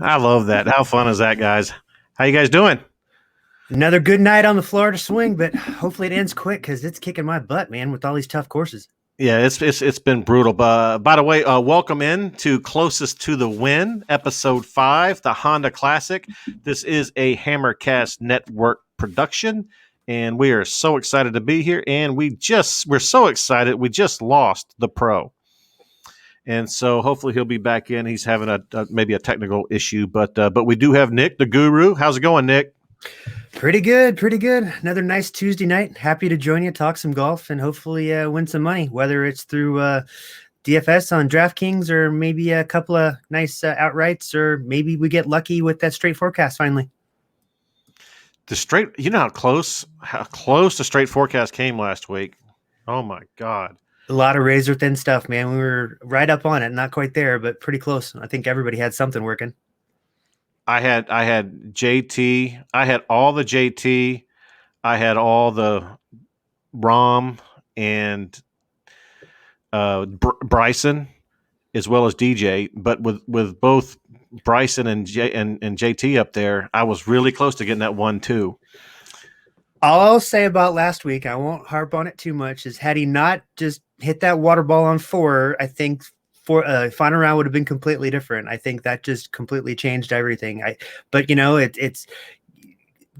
I love that. How fun is that, guys? How you guys doing? Another good night on the Florida swing, but hopefully it ends quick because it's kicking my butt, man, with all these tough courses. Yeah, it's been brutal. But by the way, welcome in to Closest to the Win, episode 5, the Honda Classic. This is a Hammercast network production, and we are so excited to be here. And we're so excited. We just lost the pro. And so hopefully he'll be back in. He's having maybe a technical issue, but we do have Nick, the guru. How's it going, Nick? Pretty good. Another nice Tuesday night. Happy to join you, talk some golf, and hopefully win some money, whether it's through DFS on DraftKings or maybe a couple of nice outrights, or maybe we get lucky with that straight forecast finally. You know how close the straight forecast came last week. Oh my God. A lot of razor thin stuff, man. We were right up on it, not quite there, but pretty close. I think everybody had something working. I had JT. I had all the JT. I had all the Rom and Bryson, as well as DJ. But with both Bryson and JT up there, I was really close to getting that 1-2. All I'll say about last week, I won't harp on it too much, is had he not just hit that water ball on 4, I think final round would have been completely different. I think that just completely changed everything. But it's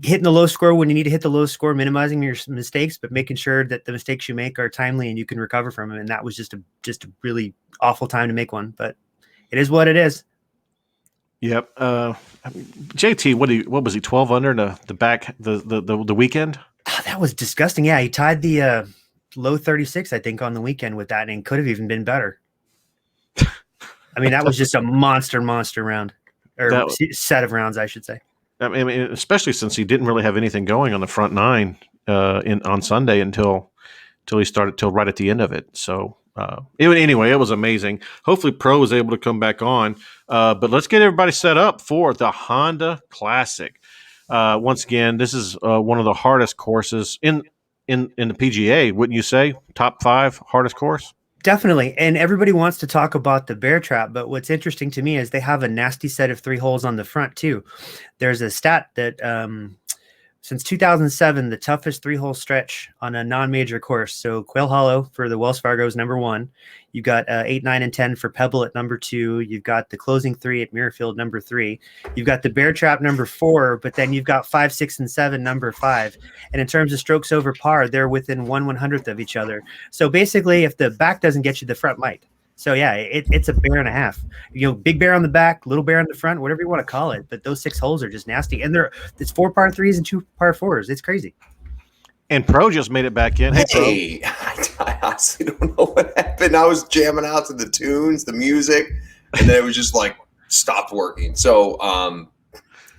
hitting the low score when you need to hit the low score, minimizing your mistakes, but making sure that the mistakes you make are timely and you can recover from them. And that was just a really awful time to make one, but it is what it is. Yep. JT, what was he? 12 under the weekend? Oh, that was disgusting. Yeah, he tied the low 36, I think, on the weekend with that, and could have even been better. I mean, that was just a monster round, or set of rounds, I should say. I mean, especially since he didn't really have anything going on the front 9 on Sunday until he started till right at the end of it. So anyway, it was amazing. Hopefully, Pro was able to come back on. But let's get everybody set up for the Honda Classic. Once again, this is one of the hardest courses in the PGA, wouldn't you say? Top 5 hardest course? Definitely. And everybody wants to talk about the bear trap, but what's interesting to me is they have a nasty set of 3 holes on the front too. There's a stat that since 2007, the toughest 3-hole stretch on a non-major course. So Quail Hollow for the Wells Fargo is number 1. You've got 8, 9, and 10 for Pebble at number 2. You've got the closing 3 at Muirfield, number 3. You've got the bear trap, number 4, but then you've got 5, 6, and 7, number 5. And in terms of strokes over par, they're within 1/100th of each other. So basically, if the back doesn't get you, the front might. So yeah, it's a bear and a half. Big bear on the back, little bear on the front, whatever you want to call it. But those 6 holes are just nasty, and it's 4 par 3s and 2 par 4s. It's crazy. And Pro just made it back in. Hey, I honestly don't know what happened. I was jamming out to the tunes, the music, and then it was just like stopped working. So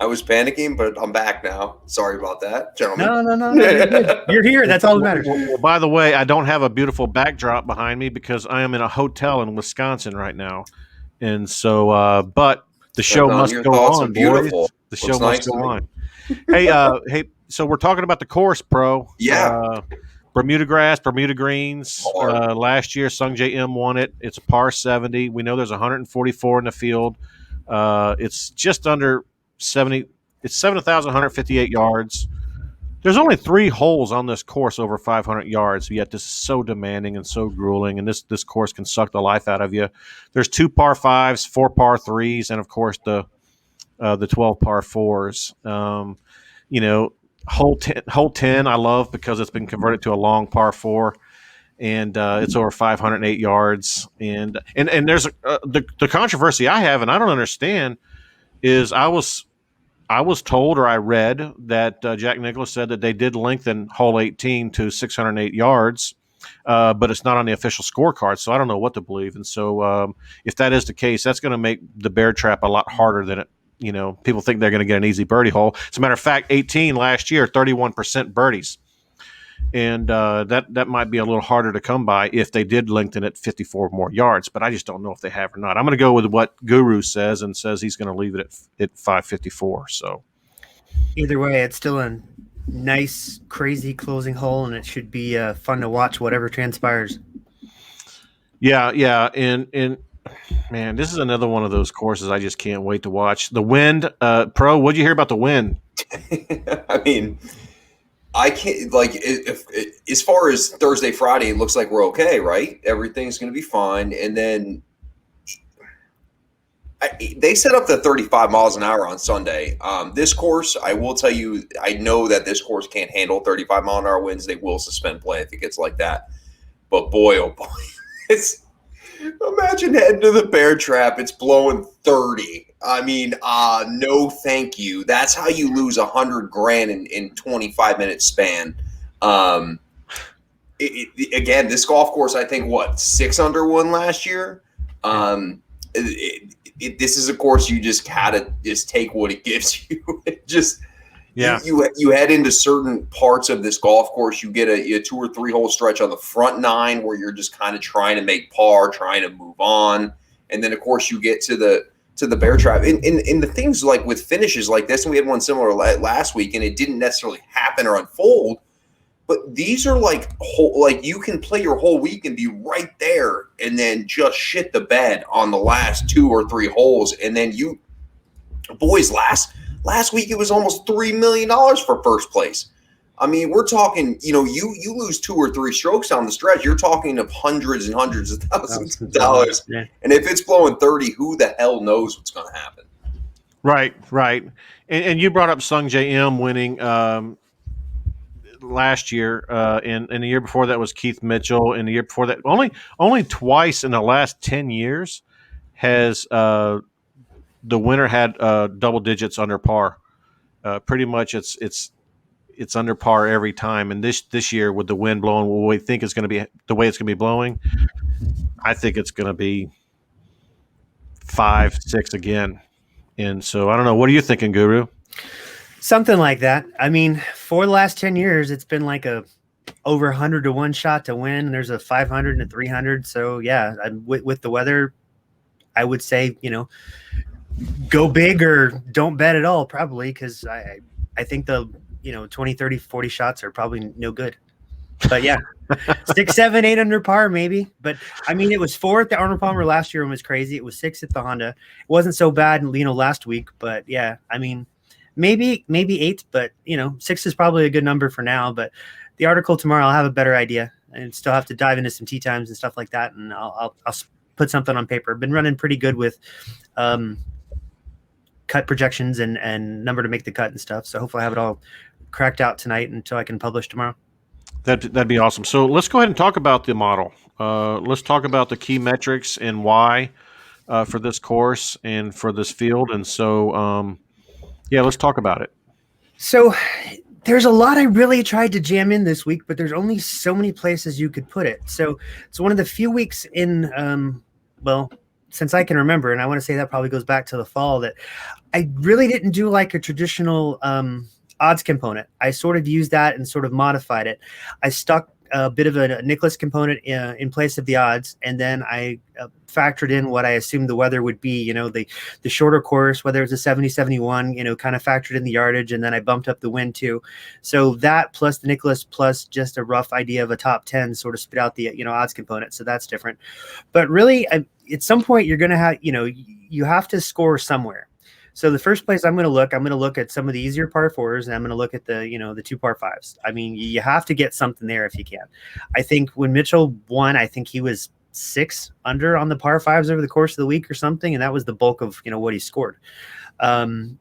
I was panicking, but I'm back now. Sorry about that, gentlemen. No. You're here. That's all that matters. Well, by the way, I don't have a beautiful backdrop behind me because I am in a hotel in Wisconsin right now. And so, but the show must go on, boys. The show must go on. Hey, so we're talking about the course, Pro. Yeah. Bermuda grass, Bermuda greens. Last year, Sung J M won it. It's a par 70. We know there's 144 in the field. It's just under 70. It's 7,158 yards. There's only 3 holes on this course over 500 yards, yet this is so demanding and so grueling, and this course can suck the life out of you. There's 2 par 5s, 4 par 3s, and of course the 12 par 4s. Hole 10 I love because it's been converted to a long par 4, and it's over 508 yards. And there's the controversy I have, and I don't understand, is I was told, or I read that Jack Nicklaus said that they did lengthen hole 18 to 608 yards, but it's not on the official scorecard, so I don't know what to believe. And so if that is the case, that's going to make the bear trap a lot harder than it. People think they're going to get an easy birdie hole. As a matter of fact, 18 last year, 31% birdies. And that might be a little harder to come by if they did lengthen it 54 more yards, but I just don't know if they have or not. I'm going to go with what Guru says, and says he's going to leave it at 554. So either way, it's still a nice, crazy closing hole, and it should be fun to watch whatever transpires. Yeah, and Man, this is another one of those courses I just can't wait to watch. The wind, Pro. What'd you hear about the wind? I mean, I can't like if as far as Thursday, Friday, it looks like we're okay, right? Everything's going to be fine, and then they set up the 35 miles an hour on Sunday. This course, I will tell you, I know that this course can't handle 35 mile an hour winds. They will suspend play if it gets like that. But boy, oh boy, it's imagine heading to the bear trap. It's blowing 30. I mean, no, thank you. That's how you lose $100,000 in 25-minute span. Again, this golf course, I think, 6 under one last year. This is a course you just gotta just take what it gives you. You head into certain parts of this golf course. You get a 2 or 3 hole stretch on the front 9 where you're just kind of trying to make par, trying to move on, and then of course you get to the bear trap. And the things like with finishes like this, and we had one similar last week, and it didn't necessarily happen or unfold. But these are like you can play your whole week and be right there, and then just shit the bed on the last 2 or 3 holes, and then boys last week it was almost $3 million for first place. I mean, we're talking, you lose 2 or 3 strokes down the stretch, you're talking of hundreds and hundreds of thousands of dollars. Yeah. And if it's blowing 30, who the hell knows what's going to happen? Right. And you brought up Sung J M winning last year, and the year before that was Keith Mitchell, and the year before that only twice in the last 10 years has the winner had double digits under par. Pretty much it's under par every time, and this year with the wind blowing what we think is going to be the way it's going to be blowing, I think it's going to be 5, 6 again. And so I don't know, what are you thinking, Guru? Something like that. I mean, for the last 10 years, it's been like a over 100 to 1 shot to win. And there's a 500 and a 300. So yeah, with the weather, I would say, go big or don't bet at all, probably. Cause I think the, 20, 30, 40 shots are probably no good, but yeah, 6, 7, 8 under par, maybe. But I mean, it was 4 at the Arnold Palmer last year and was crazy. It was 6 at the Honda. It wasn't so bad, last week, but yeah, I mean, maybe 8, but 6 is probably a good number for now. But the article tomorrow, I'll have a better idea, and still have to dive into some tee times and stuff like that. And I'll put something on paper. I've been running pretty good with cut projections and number to make the cut and stuff. So hopefully I have it all cracked out tonight until I can publish tomorrow. That'd be awesome. So let's go ahead and talk about the model. Let's talk about the key metrics and why for this course and for this field. And so, let's talk about it. So there's a lot I really tried to jam in this week, but there's only so many places you could put it. So it's one of the few weeks in, since I can remember, and I want to say that probably goes back to the fall, that I really didn't do like a traditional odds component. I sort of used that and sort of modified it. I stuck a bit of a Nicklaus component in place of the odds, and then I factored in what I assumed the weather would be, the shorter course, whether it's a 70-71, kind of factored in the yardage, and then I bumped up the wind too. So that plus the Nicklaus plus just a rough idea of a top 10 sort of spit out the odds component. So that's different. But really, at some point you're going to have, you have to score somewhere. So the first place I'm going to look at some of the easier par 4s, and I'm going to look at the 2 par 5s. I mean, you have to get something there if you can. I think when Mitchell won, I think he was 6 under on the par 5s over the course of the week or something. And that was the bulk of, what he scored.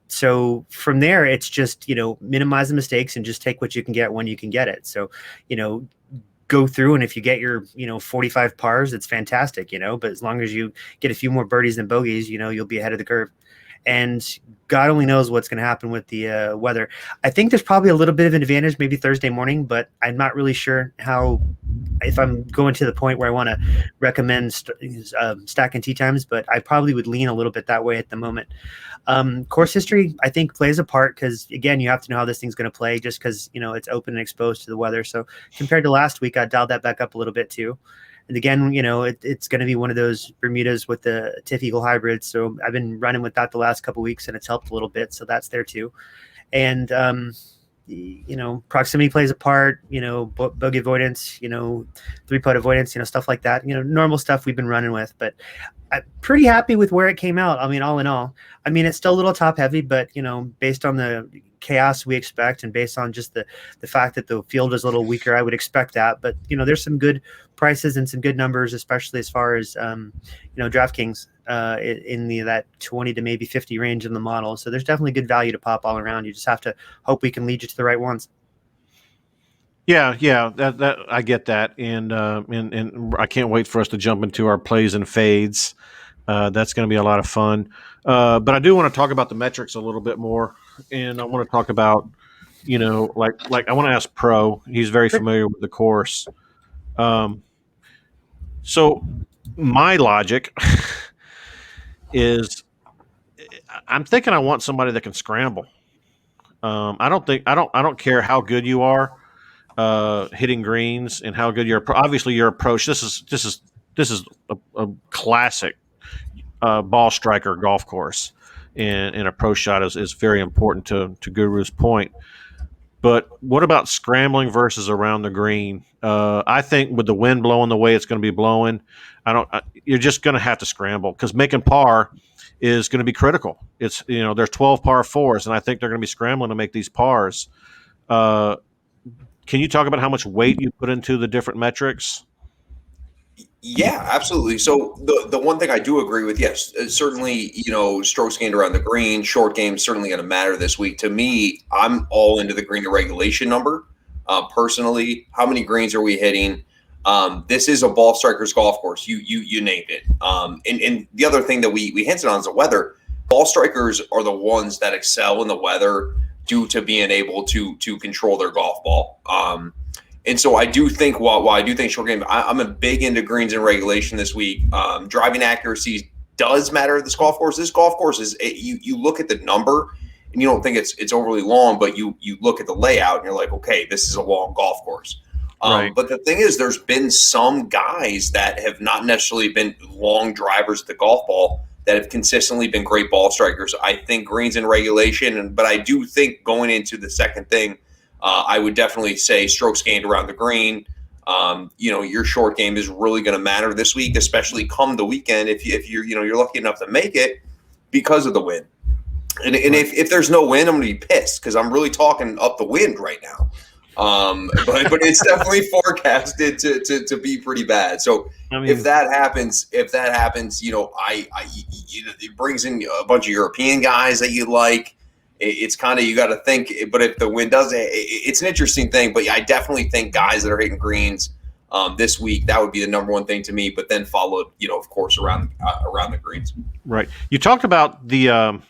So from there, it's just, minimize the mistakes and just take what you can get when you can get it. So, go through, and if you get your 45 pars, it's fantastic, but as long as you get a few more birdies than bogeys, you'll be ahead of the curve. And God only knows what's going to happen with the weather. I think there's probably a little bit of an advantage maybe Thursday morning, but I'm not really sure if I'm going to the point where I want to recommend stacking tee times, but I probably would lean a little bit that way at the moment. Course history, I think, plays a part because, again, you have to know how this thing's going to play just because, it's open and exposed to the weather. So compared to last week, I dialed that back up a little bit too. And again, it's going to be one of those Bermudas with the TIF Eagle hybrid. So I've been running with that the last couple of weeks, and it's helped a little bit. So that's there too. And, proximity plays a part, bogey avoidance, 3-putt avoidance, stuff like that, normal stuff we've been running with. But I'm pretty happy with where it came out. I mean, all in all, I mean, it's still a little top heavy, but based on the chaos we expect and based on just the fact that the field is a little weaker, I would expect that. But there's some good prices and some good numbers, especially as far as DraftKings in that 20 to maybe 50 range in the model. So there's definitely good value to pop all around. You just have to hope we can lead you to the right ones. Yeah, that I get that, and I can't wait for us to jump into our plays and fades. That's going to be a lot of fun. But I do want to talk about the metrics a little bit more, and I want to talk about, like I want to ask Pro. He's very familiar with the course. So my logic is, I'm thinking I want somebody that can scramble. I don't care how good you are hitting greens and how good obviously your approach. This is a classic ball striker golf course, and an approach shot is very important to Guru's point. But what about scrambling versus around the green? I think with the wind blowing the way it's going to be blowing, you're just going to have to scramble, because making par is going to be critical. It's there's 12 par fours, and I think they're going to be scrambling to make these pars. Can you talk about how much weight you put into the different metrics? Yeah, absolutely. So the one thing I do agree with, yes, certainly, strokes gained around the green, short game certainly going to matter this week. To me, I'm all into the green to regulation number. Personally, how many greens are we hitting? This is a ball striker's golf course. You named it. And the other thing that we hinted on is the weather. Ball strikers are the ones that excel in the weather due to being able to control their golf ball. And so I do think, while I do think short game, I'm a big into greens and regulation this week. Driving accuracy does matter at this golf course. This golf course is, you look at the number and you don't think it's overly long, but you look at the layout and you're like, okay, this is a long golf course. Right. But the thing is, there's been some guys that have not necessarily been long drivers at the golf ball that have consistently been great ball strikers. I think greens and regulation, but I do think going into the second thing, I would definitely say strokes gained around the green. Your short game is really going to matter this week, especially come the weekend if you're lucky enough to make it because of the wind. And if there's no wind, I'm going to be pissed because I'm really talking up the wind right now. But it's definitely forecasted to be pretty bad. So if that happens, it brings in a bunch of European guys that you like. It's kind of, you got to think, but if the wind does, it's an interesting thing. But I definitely think guys that are hitting greens this week, that would be the number one thing to me. But then followed, of course, around the greens. Right. You talked about the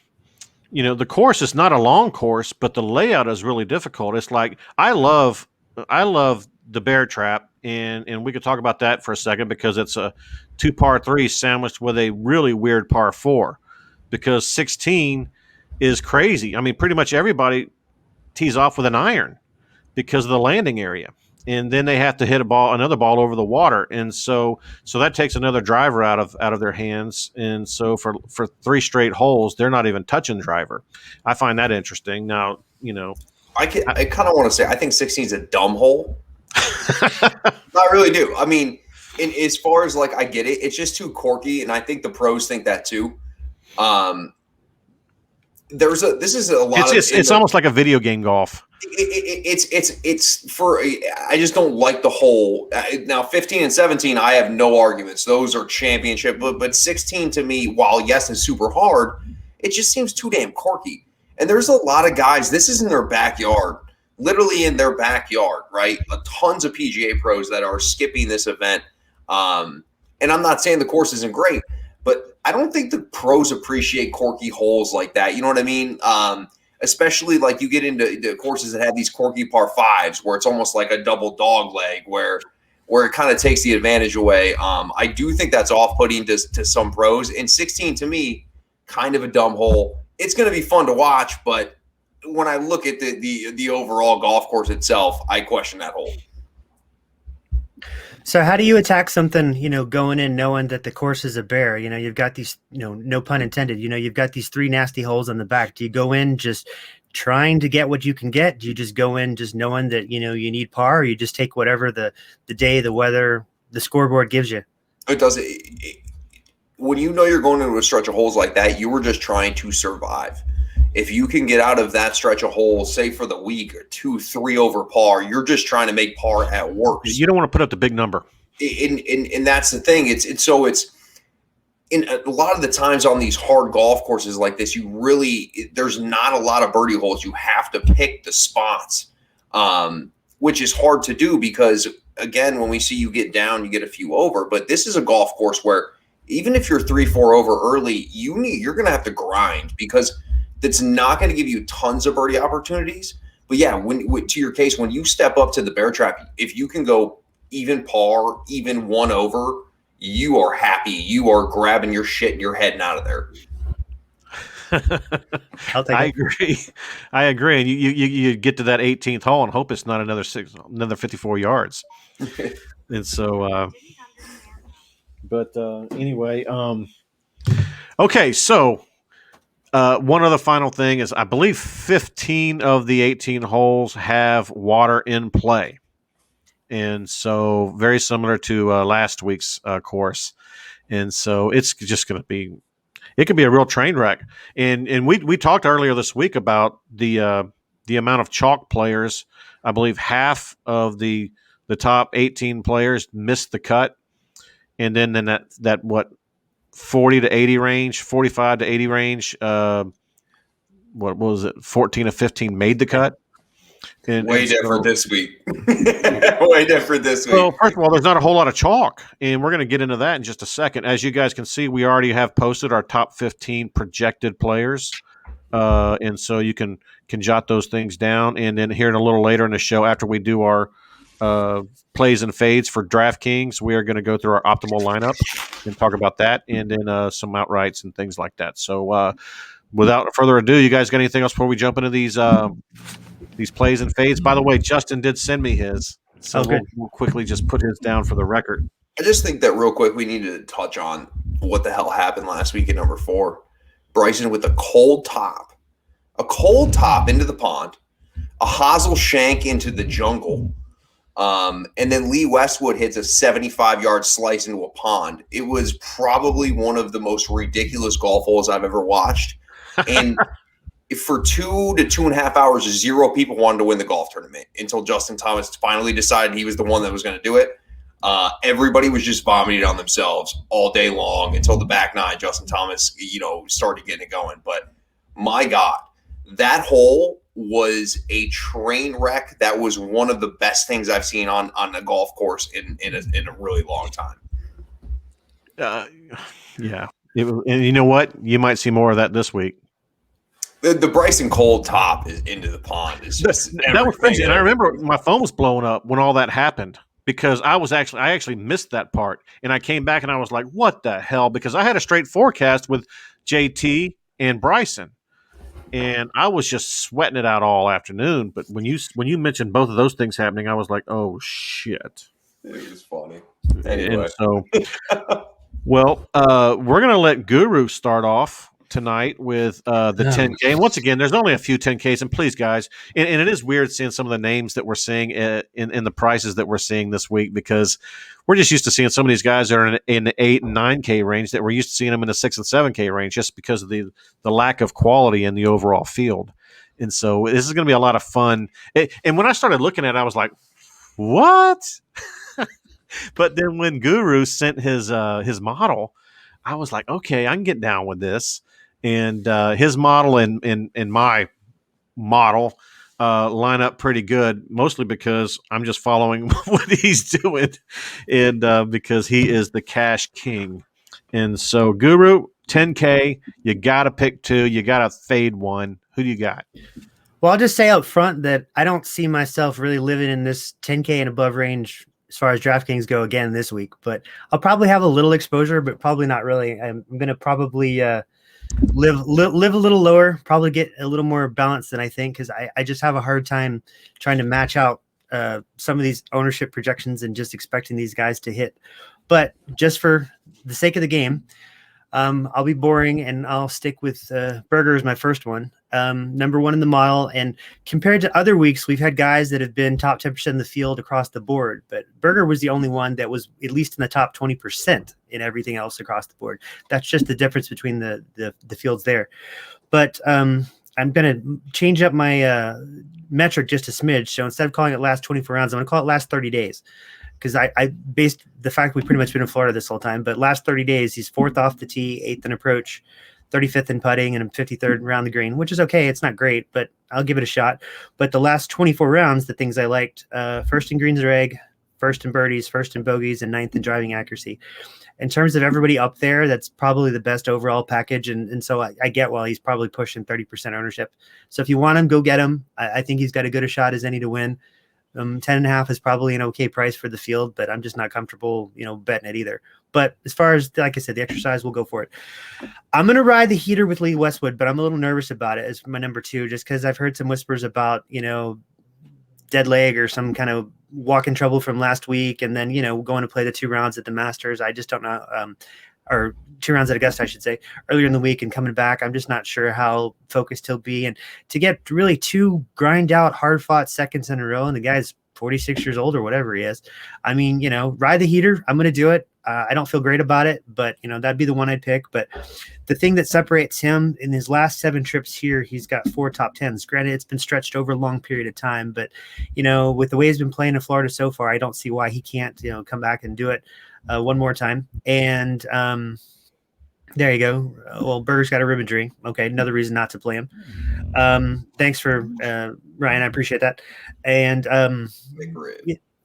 course is not a long course, but the layout is really difficult. It's like, I love the bear trap, and we could talk about that for a second, because it's a 2 par 3 sandwiched with a really weird par 4, because 16 is crazy. I mean, pretty much everybody tees off with an iron because of the landing area, and then they have to hit another ball over the water, and so that takes another driver out of their hands, and so for 3 straight holes, they're not even touching the driver. I find that interesting. Now, I kind of want to say I think 16 is a dumb hole. I really do. I mean, as far as I get it, it's just too quirky, and I think the pros think that too. It's almost like a video game golf. I just don't like the hole. Now 15 and 17, I have no arguments. Those are championship, but 16 to me, while yes, is super hard, it just seems too damn quirky. And there's a lot of guys, this is in their backyard, literally in their backyard, right? Tons of PGA pros that are skipping this event. And I'm not saying the course isn't great, but I don't think the pros appreciate quirky holes like that. You know what I mean? Especially you get into the courses that have these quirky par 5s where it's almost like a double dog leg where it kind of takes the advantage away. I do think that's off-putting to some pros. And 16 to me, kind of a dumb hole. It's going to be fun to watch, but when I look at the overall golf course itself, I question that hole. So how do you attack something, going in knowing that the course is a bear? You've got these, no pun intended, you've got these 3 nasty holes on the back. Do you go in just trying to get what you can get? Do you just go in just knowing that, you need par, or you just take whatever the day, the weather, the scoreboard gives you? It does. when you know you're going into a stretch of holes like that, you were just trying to survive. If you can get out of that stretch of holes, say for the week, or 2-3 over par, you're just trying to make par at worst. You don't want to put up the big number. And that's the thing. It's in a lot of the times on these hard golf courses like this, there's not a lot of birdie holes. You have to pick the spots, which is hard to do because, again, when we see you get down, you get a few over. But this is a golf course where even if you're 3-4 over early, you're going to have to grind because that's not going to give you tons of birdie opportunities. But yeah, to your case, when you step up to the bear trap, if you can go even par, even 1 over, you are happy. You are grabbing your shit and you're heading out of there. I agree. And you get to that 18th hole and hope it's not another 54 yards. And so, anyway, okay. So, one other final thing is I believe 15 of the 18 holes have water in play. And so very similar to last week's course. And so it's just going to be, it could be a real train wreck. And we talked earlier this week about the amount of chalk players. I believe half of the top 18 players missed the cut. And then that what 40 to 80 range, 45 to 80 range, what was it? 14 of 15 made the cut. Way different this week. Way different this week. Well, first of all, there's not a whole lot of chalk, and we're going to get into that in just a second. As you guys can see, we already have posted our top 15 projected players, and so you can jot those things down. And then here in a little later in the show, after we do our plays and fades for DraftKings, we are going to go through our optimal lineup and talk about that, and then some outrights and things like that. So without further ado, you guys got anything else before we jump into these plays and fades? By the way, Justin did send me his, so we'll quickly just put his down for the record. I just think that real quick we needed to touch on what the hell happened last week at number 4. Bryson with a cold top into the pond, a hosel shank into the jungle, and then Lee Westwood hits a 75-yard slice into a pond. It was probably one of the most ridiculous golf holes I've ever watched. And for 2 to 2.5 hours, 0 people wanted to win the golf tournament until Justin Thomas finally decided he was the one that was going to do it. Everybody was just vomiting on themselves all day long until the back 9. Justin Thomas, started getting it going. But my God, that hole was a train wreck. That was one of the best things I've seen on a golf course in a really long time. Yeah. And you know what? You might see more of that this week. The Bryson cold top is into the pond. Is just that was crazy. And I remember my phone was blowing up when all that happened because I actually missed that part. And I came back and I was like, what the hell? Because I had a straight forecast with JT and Bryson. And I was just sweating it out all afternoon. But when you mentioned both of those things happening, I was like, oh, shit. It was funny. Anyway. And so, well, we're going to let Guru start off tonight with the 10K. And once again, there's only a few 10Ks. And please, guys, and it is weird seeing some of the names that we're seeing in the prices that we're seeing this week because we're just used to seeing some of these guys that are in the 8 and 9K range that we're used to seeing them in the 6 and 7K range just because of the lack of quality in the overall field. And so this is going to be a lot of fun. And when I started looking at it, I was like, what? But then when Guru sent his model, I was like, okay, I can get down with this. And his model and my model line up pretty good, mostly because I'm just following what he's doing and because he is the cash king. And so, Guru, 10K, you got to pick 2. You got to fade 1. Who do you got? Well, I'll just say up front that I don't see myself really living in this 10K and above range as far as DraftKings go again this week. But I'll probably have a little exposure, but probably not really. I'm going to probably live a little lower, probably get a little more balance than I think because I just have a hard time trying to match out some of these ownership projections and just expecting these guys to hit. But just for the sake of the game, I'll be boring and I'll stick with Berger as my first one. number one in the model. And compared to other weeks, we've had guys that have been top 10% in the field across the board, but Berger was the only one that was at least in the top 20% in everything else across the board. That's just the difference between the fields there. But I'm going to change up my metric just a smidge. So instead of calling it last 24 rounds, I'm going to call it last 30 days. Because I based the fact we've pretty much been in Florida this whole time, but last 30 days, he's 4th off the tee, 8th in approach, 35th in putting, and 53rd around the green, which is okay. It's not great, but I'll give it a shot. But the last 24 rounds, the things I liked, 1st in greens reg, 1st in birdies, 1st in bogeys, and 9th in driving accuracy. In terms of everybody up there, that's probably the best overall package. And so I get, well, he's probably pushing 30% ownership. So if you want him, go get him. I think he's got as good a shot as any to win. 10.5 is probably an okay price for the field, but I'm just not comfortable, betting it either. But as far as, like I said, the exercise, we'll go for it. I'm going to ride the heater with Lee Westwood, but I'm a little nervous about it as my number 2, just because I've heard some whispers about, dead leg or some kind of walk-in trouble from last week. And then, going to play the 2 rounds at the Masters. I just don't know. Or 2 rounds at Augusta, I should say, earlier in the week and coming back. I'm just not sure how focused he'll be. And to get really 2 grind out, hard fought seconds in a row, and the guy's 46 years old or whatever he is. I mean, ride the heater. I'm going to do it. I don't feel great about it, but that'd be the one I'd pick. But the thing that separates him in his last 7 trips here, he's got 4 top 10s. Granted, it's been stretched over a long period of time, but with the way he's been playing in Florida so far, I don't see why he can't, come back and do it one more time. And there you go. Well, Berger's got a rib injury. Okay, another reason not to play him. Thanks for Ryan. I appreciate that. And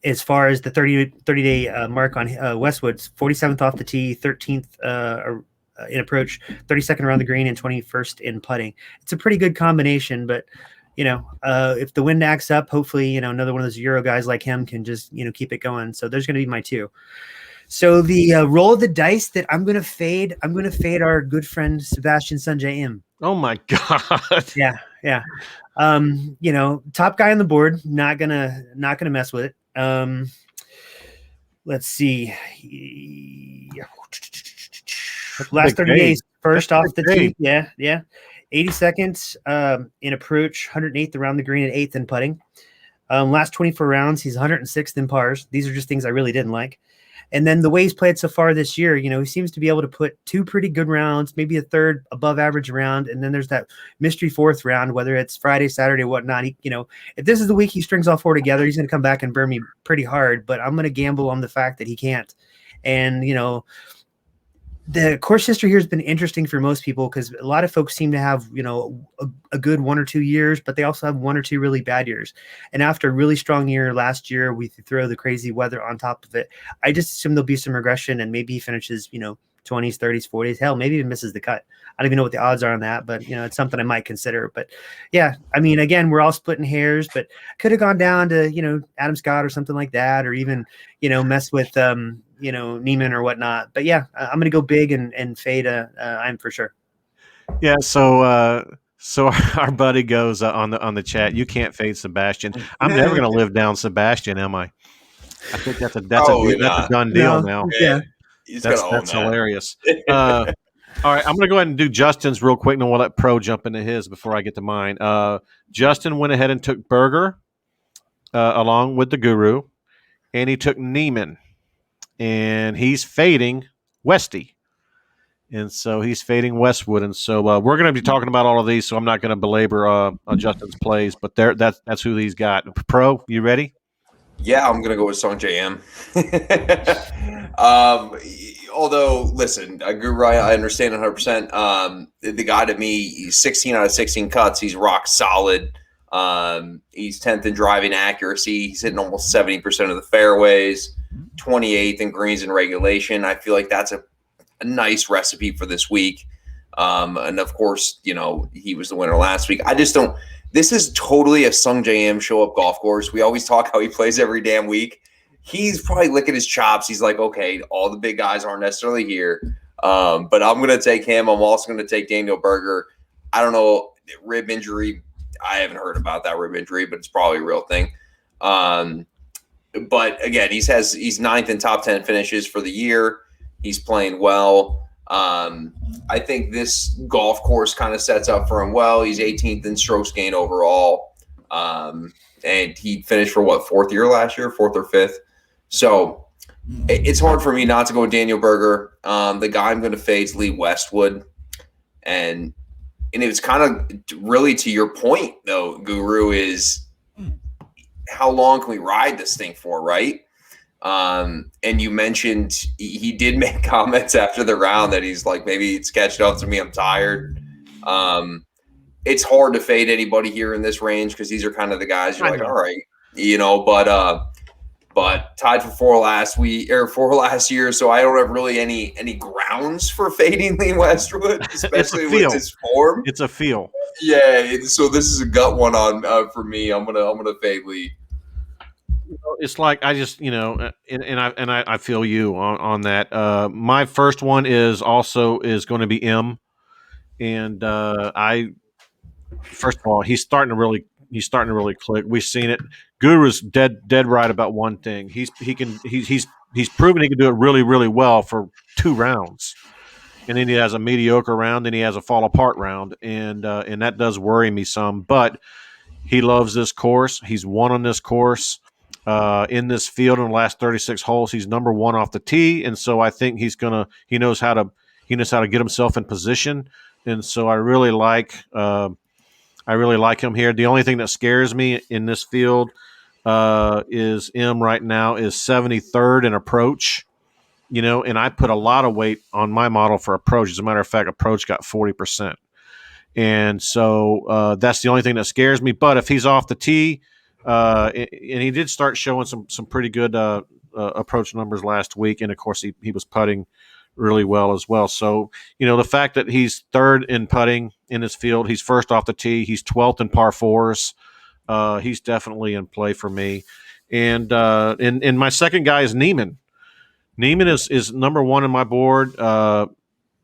as far as the 30-day mark on Westwood's, 47th off the tee, 13th in approach, 32nd around the green, and 21st in putting. It's a pretty good combination, but if the wind acts up, hopefully, another one of those Euro guys like him can just, keep it going. So there's going to be my 2. So the roll of the dice that I'm going to fade our good friend Sebastian Sanjay M. Oh my God. Yeah. Top guy on the board, not gonna mess with it. Let's see. Last 30 days, first off the tee. Yeah. 80 seconds in approach, 108th around the green and 8th in putting. Last 24 rounds, he's 106th in pars. These are just things I really didn't like. And then the way he's played so far this year, he seems to be able to put 2 pretty good rounds, maybe a 3rd above average round. And then there's that mystery 4th round, whether it's Friday, Saturday, whatnot. If this is the week he strings all 4 together, he's going to come back and burn me pretty hard, but I'm going to gamble on the fact that he can't. And, the course history here has been interesting for most people because a lot of folks seem to have, a good 1 or 2 years, but they also have 1 or 2 really bad years. And after a really strong year last year, we throw the crazy weather on top of it. I just assume there'll be some regression and maybe he finishes, 20s, 30s, 40s. Hell, maybe even misses the cut. I don't even know what the odds are on that, but it's something I might consider. But yeah, I mean, again, we're all splitting hairs, but could have gone down to, Adam Scott or something like that, or even, mess with, Neiman or whatnot. But yeah, I'm going to go big and fade I'm for sure. Yeah. So our buddy goes on the chat. You can't fade Sebastian. I'm never going to live down Sebastian, am I? I think that's a done deal now. Yeah. That's hilarious. All right, I'm going to go ahead and do Justin's real quick, and then we'll let Pro jump into his before I get to mine. Justin went ahead and took Berger along with the Guru, and he took Neiman, and he's fading Westy. And so he's fading Westwood. And so we're going to be talking about all of these, so I'm not going to belabor Justin's plays, but that's who he's got. Pro, you ready? Yeah, I'm going to go with Song JM. Although, listen, Guru, I understand 100%. The guy to me, he's 16 out of 16 cuts. He's rock solid. He's 10th in driving accuracy. He's hitting almost 70% of the fairways, 28th in greens in regulation. I feel like that's a nice recipe for this week. And of course, he was the winner last week. I just don't. This is totally a Sung J.M. show-up golf course. We always talk how he plays every damn week. He's probably licking his chops. He's like, okay, all the big guys aren't necessarily here. But I'm going to take him. I'm also going to take Daniel Berger. I don't know, rib injury. I haven't heard about that rib injury, but it's probably a real thing. But again, he's 9th in top 10 finishes for the year. He's playing well. I think this golf course kind of sets up for him well. He's 18th in strokes gained overall. And he finished for what, fourth or fifth. So it's hard for me not to go with Daniel Berger. The guy I'm going to fade is Lee Westwood. And it was kind of really to your point, though, Guru, is how long can we ride this thing for, right? And you mentioned he did make comments after the round that he's like, maybe it's catching up to me, I'm tired. It's hard to fade anybody here in this range because these are kind of the guys you're like, all right, but tied for four last year, so I don't have really any grounds for fading Lee Westwood, especially with his form. It's a feel. Yeah, so this is a gut one on for me. I'm gonna fade Lee. It's like I just and I feel you on that. My first one is going to be M, and first of all, he's starting to really click. We've seen it. Guru's dead right about one thing. He's proven he can do it really, really well for 2 rounds, and then he has a mediocre round, and he has a fall apart round, and that does worry me some. But he loves this course. He's won on this course in this field in the last 36 holes. He's number 1 off the tee, and so I think he knows how to get himself in position, and so I really like him here. The only thing that scares me in this field is M right now is 73rd in approach, and I put a lot of weight on my model for approach. As a matter of fact, approach got 40%. And so that's the only thing that scares me. But if he's off the tee, and he did start showing some pretty good approach numbers last week, and of course he was putting really well as well. So, the fact that he's 3rd in putting in this field, he's 1st off the tee, he's 12th in par 4s. He's definitely in play for me. And my second guy is Neiman. Neiman is number 1 in my board.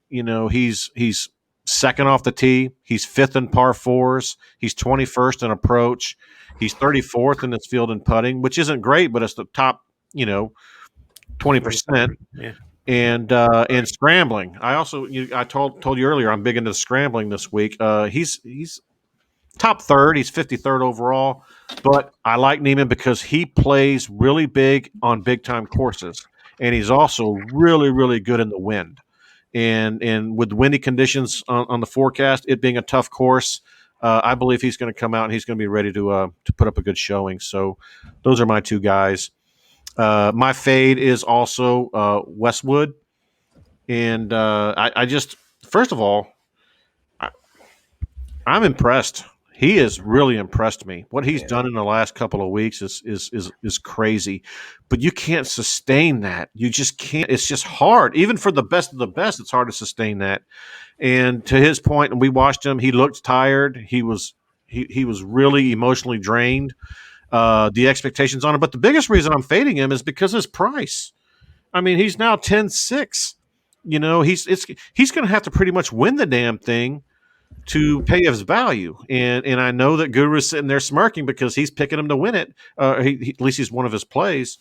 He's 2nd off the tee. He's 5th in par 4s. He's 21st in approach. He's 34th in this field in putting, which isn't great, but it's the top, 20%. Yeah. And scrambling. I told you earlier I'm big into scrambling this week. He's top 3rd. He's 53rd overall, but I like Neiman because he plays really big on big time courses, and he's also really, really good in the wind. And with windy conditions on the forecast, it being a tough course, I believe he's going to come out and he's going to be ready to put up a good showing. So those are my 2 guys. My fade is also Westwood, and I just, first of all, I'm impressed. He has really impressed me. What he's done in the last couple of weeks is crazy, but you can't sustain that. You just can't. It's just hard. Even for the best of the best, it's hard to sustain that. And to his point, and we watched him, he looked tired. He was really emotionally drained. The expectations on him. But the biggest reason I'm fading him is because of his price. I mean, he's now 10-6. He's going to have to pretty much win the damn thing to pay his value. And I know that Guru's sitting there smirking because he's picking him to win it. At least he's one of his plays,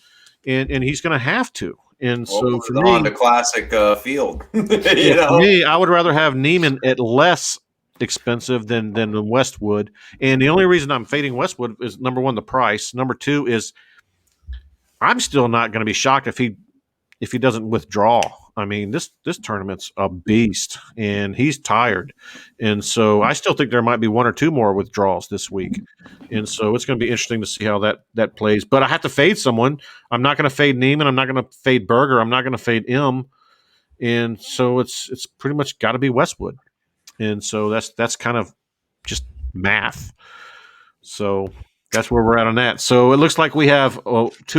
and he's going to have to. And so for me, on the classic field, for me, I would rather have Neiman at less expensive than Westwood. And the only reason I'm fading Westwood is, number 1, the price. Number 2 is I'm still not going to be shocked if he doesn't withdraw. I mean, this tournament's a beast, and he's tired. And so I still think there might be 1 or 2 more withdrawals this week. And so it's going to be interesting to see how that plays. But I have to fade someone. I'm not going to fade Neiman. I'm not going to fade Berger. I'm not going to fade M. And so it's pretty much got to be Westwood. And so that's kind of just math. So that's where we're at on that. So it looks like we have 2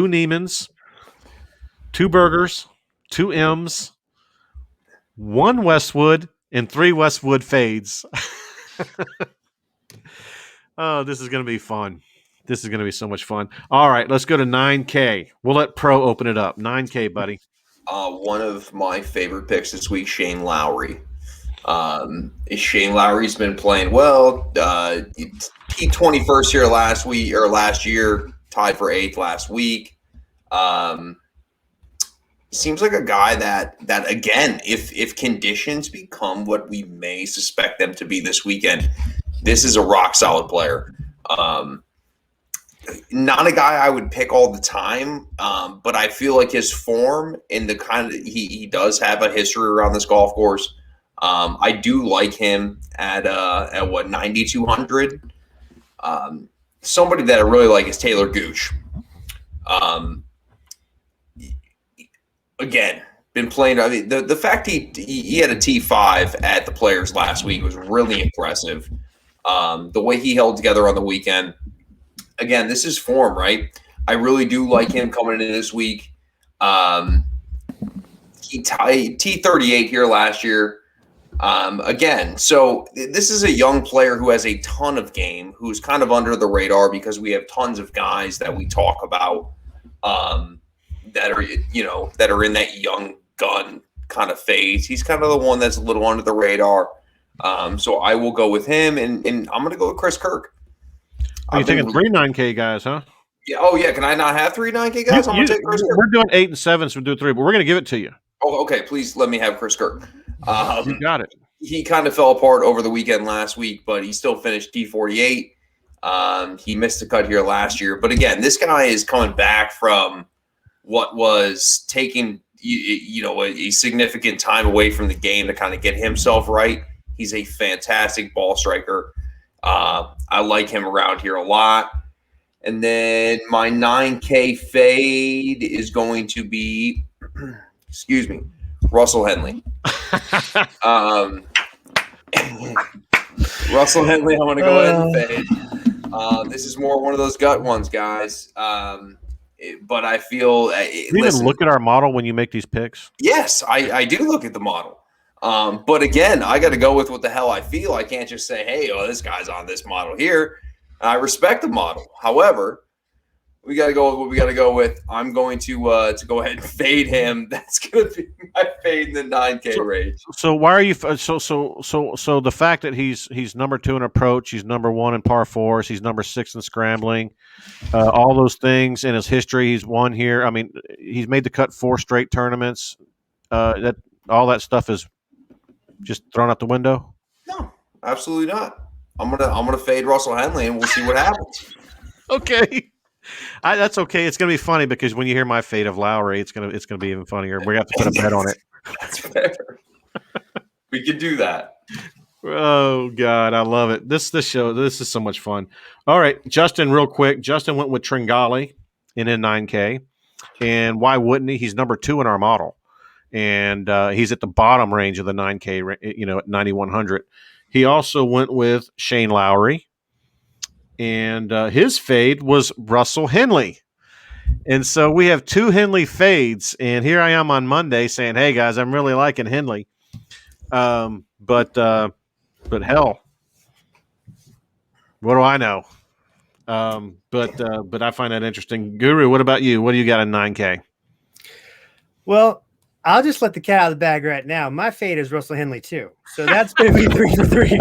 Neimans, 2 Bergers, 2 M's, 1 Westwood, and 3 Westwood fades. Oh, this is going to be fun. This is going to be so much fun. All right, let's go to 9K. We'll let Pro open it up. 9K, buddy. One of my favorite picks this week, Shane Lowry. Shane Lowry's been playing well. He 21st here last year, tied for 8th last week. seems like a guy that again, if conditions become what we may suspect them to be this weekend, this is a rock solid player. Not a guy I would pick all the time, but I feel like his form and the kind of he does have a history around this golf course. I do like him at what 9,200. Somebody that I really like is Taylor Goosh. Again, been playing. I mean, the fact he had a T5 at the Players last week was really impressive. The way he held together on the weekend. Again, this is form, right? I really do like him coming in this week. He tied T38 here last year. Again, so this is a young player who has a ton of game, who's kind of under the radar because we have tons of guys that we talk about that are in that young gun kind of phase. He's kind of the one that's a little under the radar. So I will go with him, and I'm going to go with Chris Kirk. You're taking 3 9K guys, huh? Yeah. Oh, yeah. Can I not have 3 9K guys? I'm going to take Chris Kirk. We're doing 8 and 7, so we'll do 3, but we're going to give it to you. Oh, okay. Please let me have Chris Kirk. You got it. He kind of fell apart over the weekend last week, but he still finished T48. He missed a cut here last year. But again, this guy is coming back from what was taking a significant time away from the game to kind of get himself right. He's a fantastic ball striker. I like him around here a lot. And then my 9K fade is going to be, Russell Henley. Russell Henley, I'm going to go ahead and fade. This is more one of those gut ones, guys. But I feel you even look at our model when you make these picks? Yes, I do look at the model. But again, I got to go with what the hell I feel. I can't just say, hey, this guy's on this model here. I respect the model. However, we got to go with what we got to go with. I'm going to go ahead and fade him. That's going to be my fade in the 9K range. So why are you so the fact that he's number 2 in approach, he's number 1 in par 4s, he's number 6 in scrambling, all those things in his history, he's won here. I mean, he's made the cut 4 straight tournaments. That all that stuff is just thrown out the window? No, absolutely not. I'm gonna fade Russell Henley, and we'll see what happens. Okay, that's okay. It's gonna be funny because when you hear my fade of Lowry, it's gonna be even funnier. We have to put a bet on it. That's fair. We can do that. Oh God, I love it. This show. This is so much fun. All right, Justin, real quick. Justin went with Tringali in 9K, and why wouldn't he? He's number 2 in our model. And he's at the bottom range of the 9K, at 9,100. He also went with Shane Lowry, and his fade was Russell Henley. And so we have 2 Henley fades, and here I am on Monday saying, "Hey guys, I'm really liking Henley," but hell, what do I know? But I find that interesting. Guru, what about you? What do you got in 9K? Well, I'll just let the cat out of the bag right now. My fade is Russell Henley too, so that's going to be 3 for 3.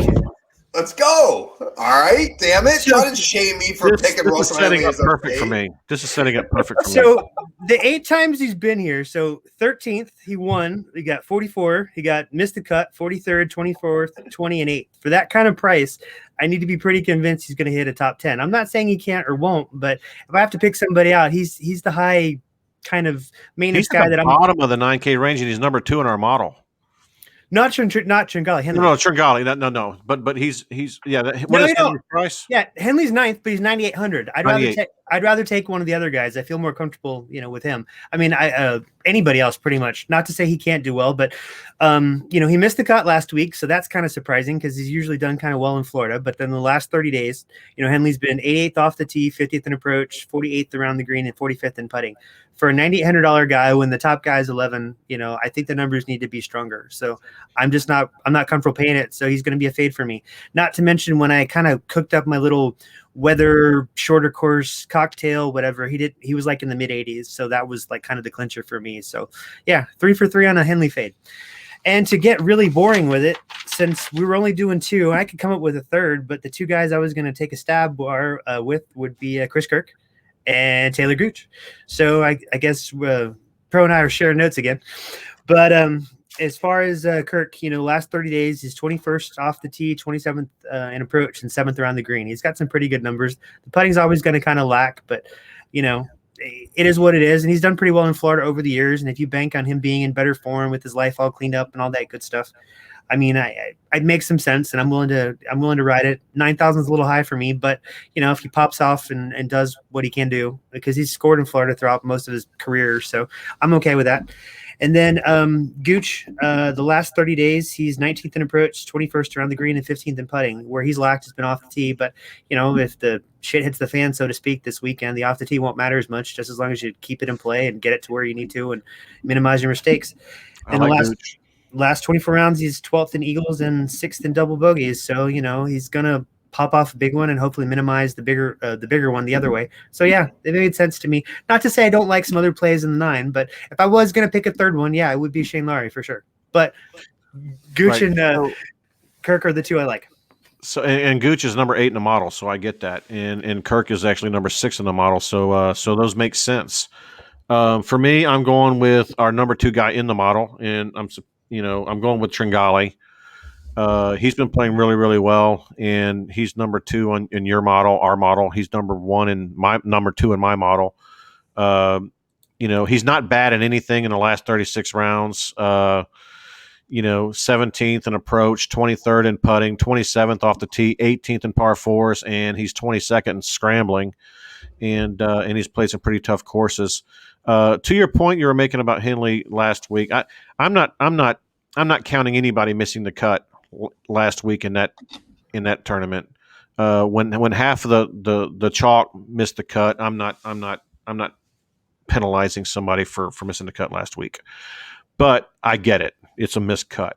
Let's go! All right, damn it! Try to shame me for picking Russell Henley as perfect for me. This is setting up perfect for me. So the 8 times he's been here, so 13th he won. He got 44. He got missed the cut, 43rd, 24th, 20, and 8th. For that kind of price, I need to be pretty convinced he's going to hit a top 10. I'm not saying he can't or won't, but if I have to pick somebody out, he's the high kind of maintenance guy that I'm bottom of the 9K range, and he's number 2 in our model. Not Tringali. Henley. No, Tringali. No. But he's yeah. What is Henley's price? Yeah, Henley's 9th, but he's 9,800. I'd rather take one of the other guys. I feel more comfortable, with him. I mean, anybody else pretty much. Not to say he can't do well, but he missed the cut last week, so that's kind of surprising because he's usually done kind of well in Florida. But then the last 30 days, Henley's been 88th off the tee, 50th in approach, 48th around the green, and 45th in putting. For a $9,800 guy, when the top guy is 11, I think the numbers need to be stronger. So I'm not comfortable paying it. So he's going to be a fade for me. Not to mention when I kind of cooked up my little weather shorter course cocktail, whatever he was like in the mid 80s. So that was like kind of the clincher for me. So yeah, 3 for 3 on a Henley fade. And to get really boring with it, since we were only doing 2, I could come up with a third, but the 2 guys I was going to take a stab with would be Chris Kirk and Taylor Gooch. So I guess Pro and I are sharing notes again. But as far as Kirk, last 30 days, he's 21st off the tee, 27th in approach, and 7th around the green. He's got some pretty good numbers. The putting's always going to kind of lack, but, it is what it is. And he's done pretty well in Florida over the years. And if you bank on him being in better form with his life all cleaned up and all that good stuff, I mean, I'd make some sense, and I'm willing to ride it. 9,000 is a little high for me, but if he pops off and does what he can do, because he's scored in Florida throughout most of his career, so I'm okay with that. And then Gooch, the last 30 days, he's 19th in approach, 21st around the green, and 15th in putting. Where he's lacked has been off the tee, but if the shit hits the fan, so to speak, this weekend, the off the tee won't matter as much, just as long as you keep it in play and get it to where you need to and minimize your mistakes. And the last 24 rounds, he's 12th in eagles and 6th in double bogeys. So, he's going to pop off a big one and hopefully minimize the bigger one the other way. So, yeah, it made sense to me. Not to say I don't like some other plays in the 9, but if I was going to pick a third one, yeah, it would be Shane Lowry for sure. But Gooch and Kirk are the two I like. So and Gooch is number 8 in the model, so I get that. And Kirk is actually number 6 in the model, so those make sense. For me, I'm going with our number 2 guy in the model, and I'm going with Tringali. He's been playing really, really well, and he's number 2 in your model, our model. He's number 2 in my model. He's not bad at anything in the last 36 rounds. 17th in approach, 23rd in putting, 27th off the tee, 18th in par fours, and he's 22nd in scrambling. And he's played some pretty tough courses. To your point you were making about Henley last week, I'm not counting anybody missing the cut last week in that tournament. When half of the chalk missed the cut, I'm not penalizing somebody for missing the cut last week. But I get it; it's a missed cut.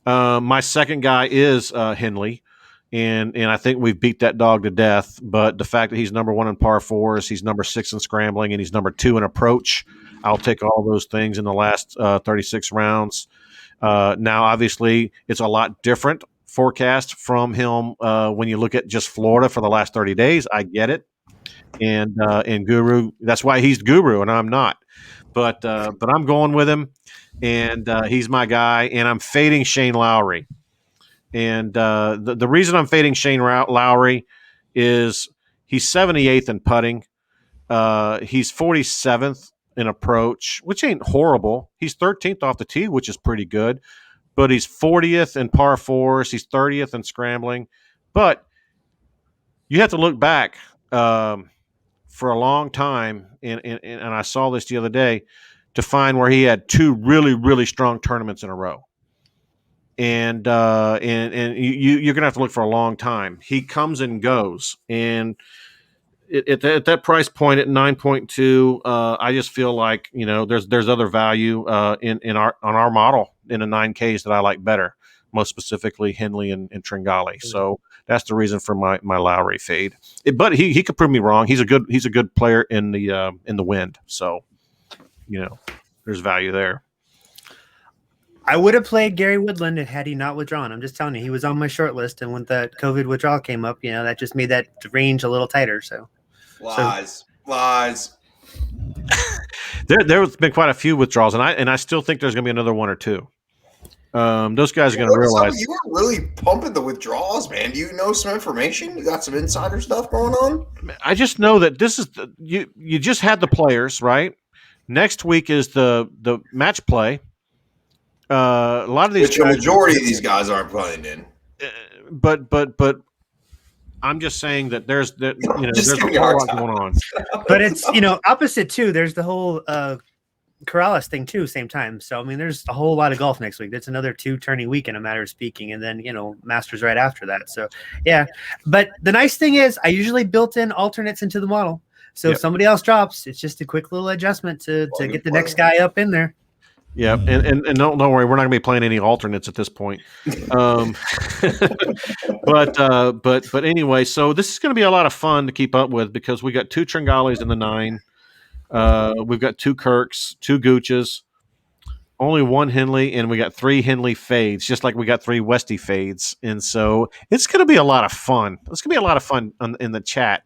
My second guy is Henley. And I think we've beat that dog to death. But the fact that he's number 1 in par fours, he's number 6 in scrambling, and he's number 2 in approach, I'll take all those things in the last 36 rounds. Now, obviously, it's a lot different forecast from him when you look at just Florida for the last 30 days. I get it. And Guru, that's why he's Guru and I'm not. But I'm going with him, and he's my guy, and I'm fading Shane Lowry. And the reason I'm fading Shane Lowry is he's 78th in putting. He's 47th in approach, which ain't horrible. He's 13th off the tee, which is pretty good. But he's 40th in par fours. He's 30th in scrambling. But you have to look back for a long time, and I saw this the other day, to find where he had 2 really, really strong tournaments in a row. And you're gonna have to look for a long time. He comes and goes, and at that price point at 9.2, I just feel like there's other value on our model in the 9Ks that I like better, most specifically Henley and Tringali. So that's the reason for my Lowry fade. But he could prove me wrong. He's a good player in the wind. So there's value there. I would have played Gary Woodland had he not withdrawn. I'm just telling you, he was on my short list, and when that COVID withdrawal came up, that just made that range a little tighter. So lies. There's been quite a few withdrawals, and I still think there's going to be another 1 or 2. Those guys are going to realize you were really pumping the withdrawals, man. Do you know some information? You got some insider stuff going on? I just know that this is you just had the players, right? Next week is the match play. A lot of these, which the majority of these guys aren't playing in. But I'm just saying that there's a whole lot going on. But it's opposite too. There's the whole Corrales thing too, same time. So I mean, there's a whole lot of golf next week. That's another 2 tourney week in a matter of speaking, and then Masters right after that. So yeah. But the nice thing is, I usually built in alternates into the model. So if somebody else drops, it's just a quick little adjustment to get the next guy up in there. Yeah, and don't worry, we're not going to be playing any alternates at this point. But anyway, so this is going to be a lot of fun to keep up with because we got 2 Tringalis in the 9. We've got 2 Kirks, 2 Gooches, only 1 Henley, and we got 3 Henley fades, just like we got 3 Westy fades. And so it's going to be a lot of fun. It's going to be a lot of fun in the chat.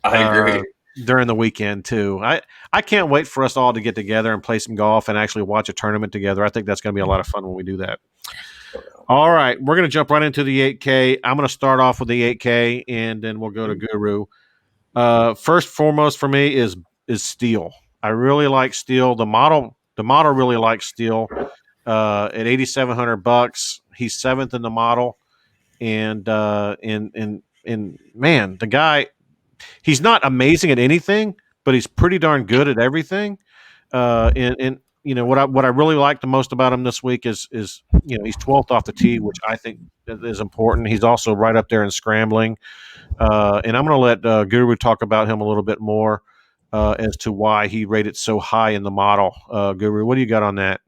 I agree. during the weekend too. I can't wait for us all to get together and play some golf and actually watch a tournament together. I think that's going to be a lot of fun when we do that. All right, we're going to jump right into the 8K. I'm going to start off with the 8K, and then we'll go to Guru. First foremost for me is Steel. I really like Steel. The model really likes Steel. At $8,700, he's 7th in the model, and man, the guy, he's not amazing at anything, but he's pretty darn good at everything. And what I really like the most about him this week is he's 12th off the tee, which I think is important. He's also right up there in scrambling. And I'm going to let Guru talk about him a little bit more as to why he rated so high in the model. Guru, what do you got on that?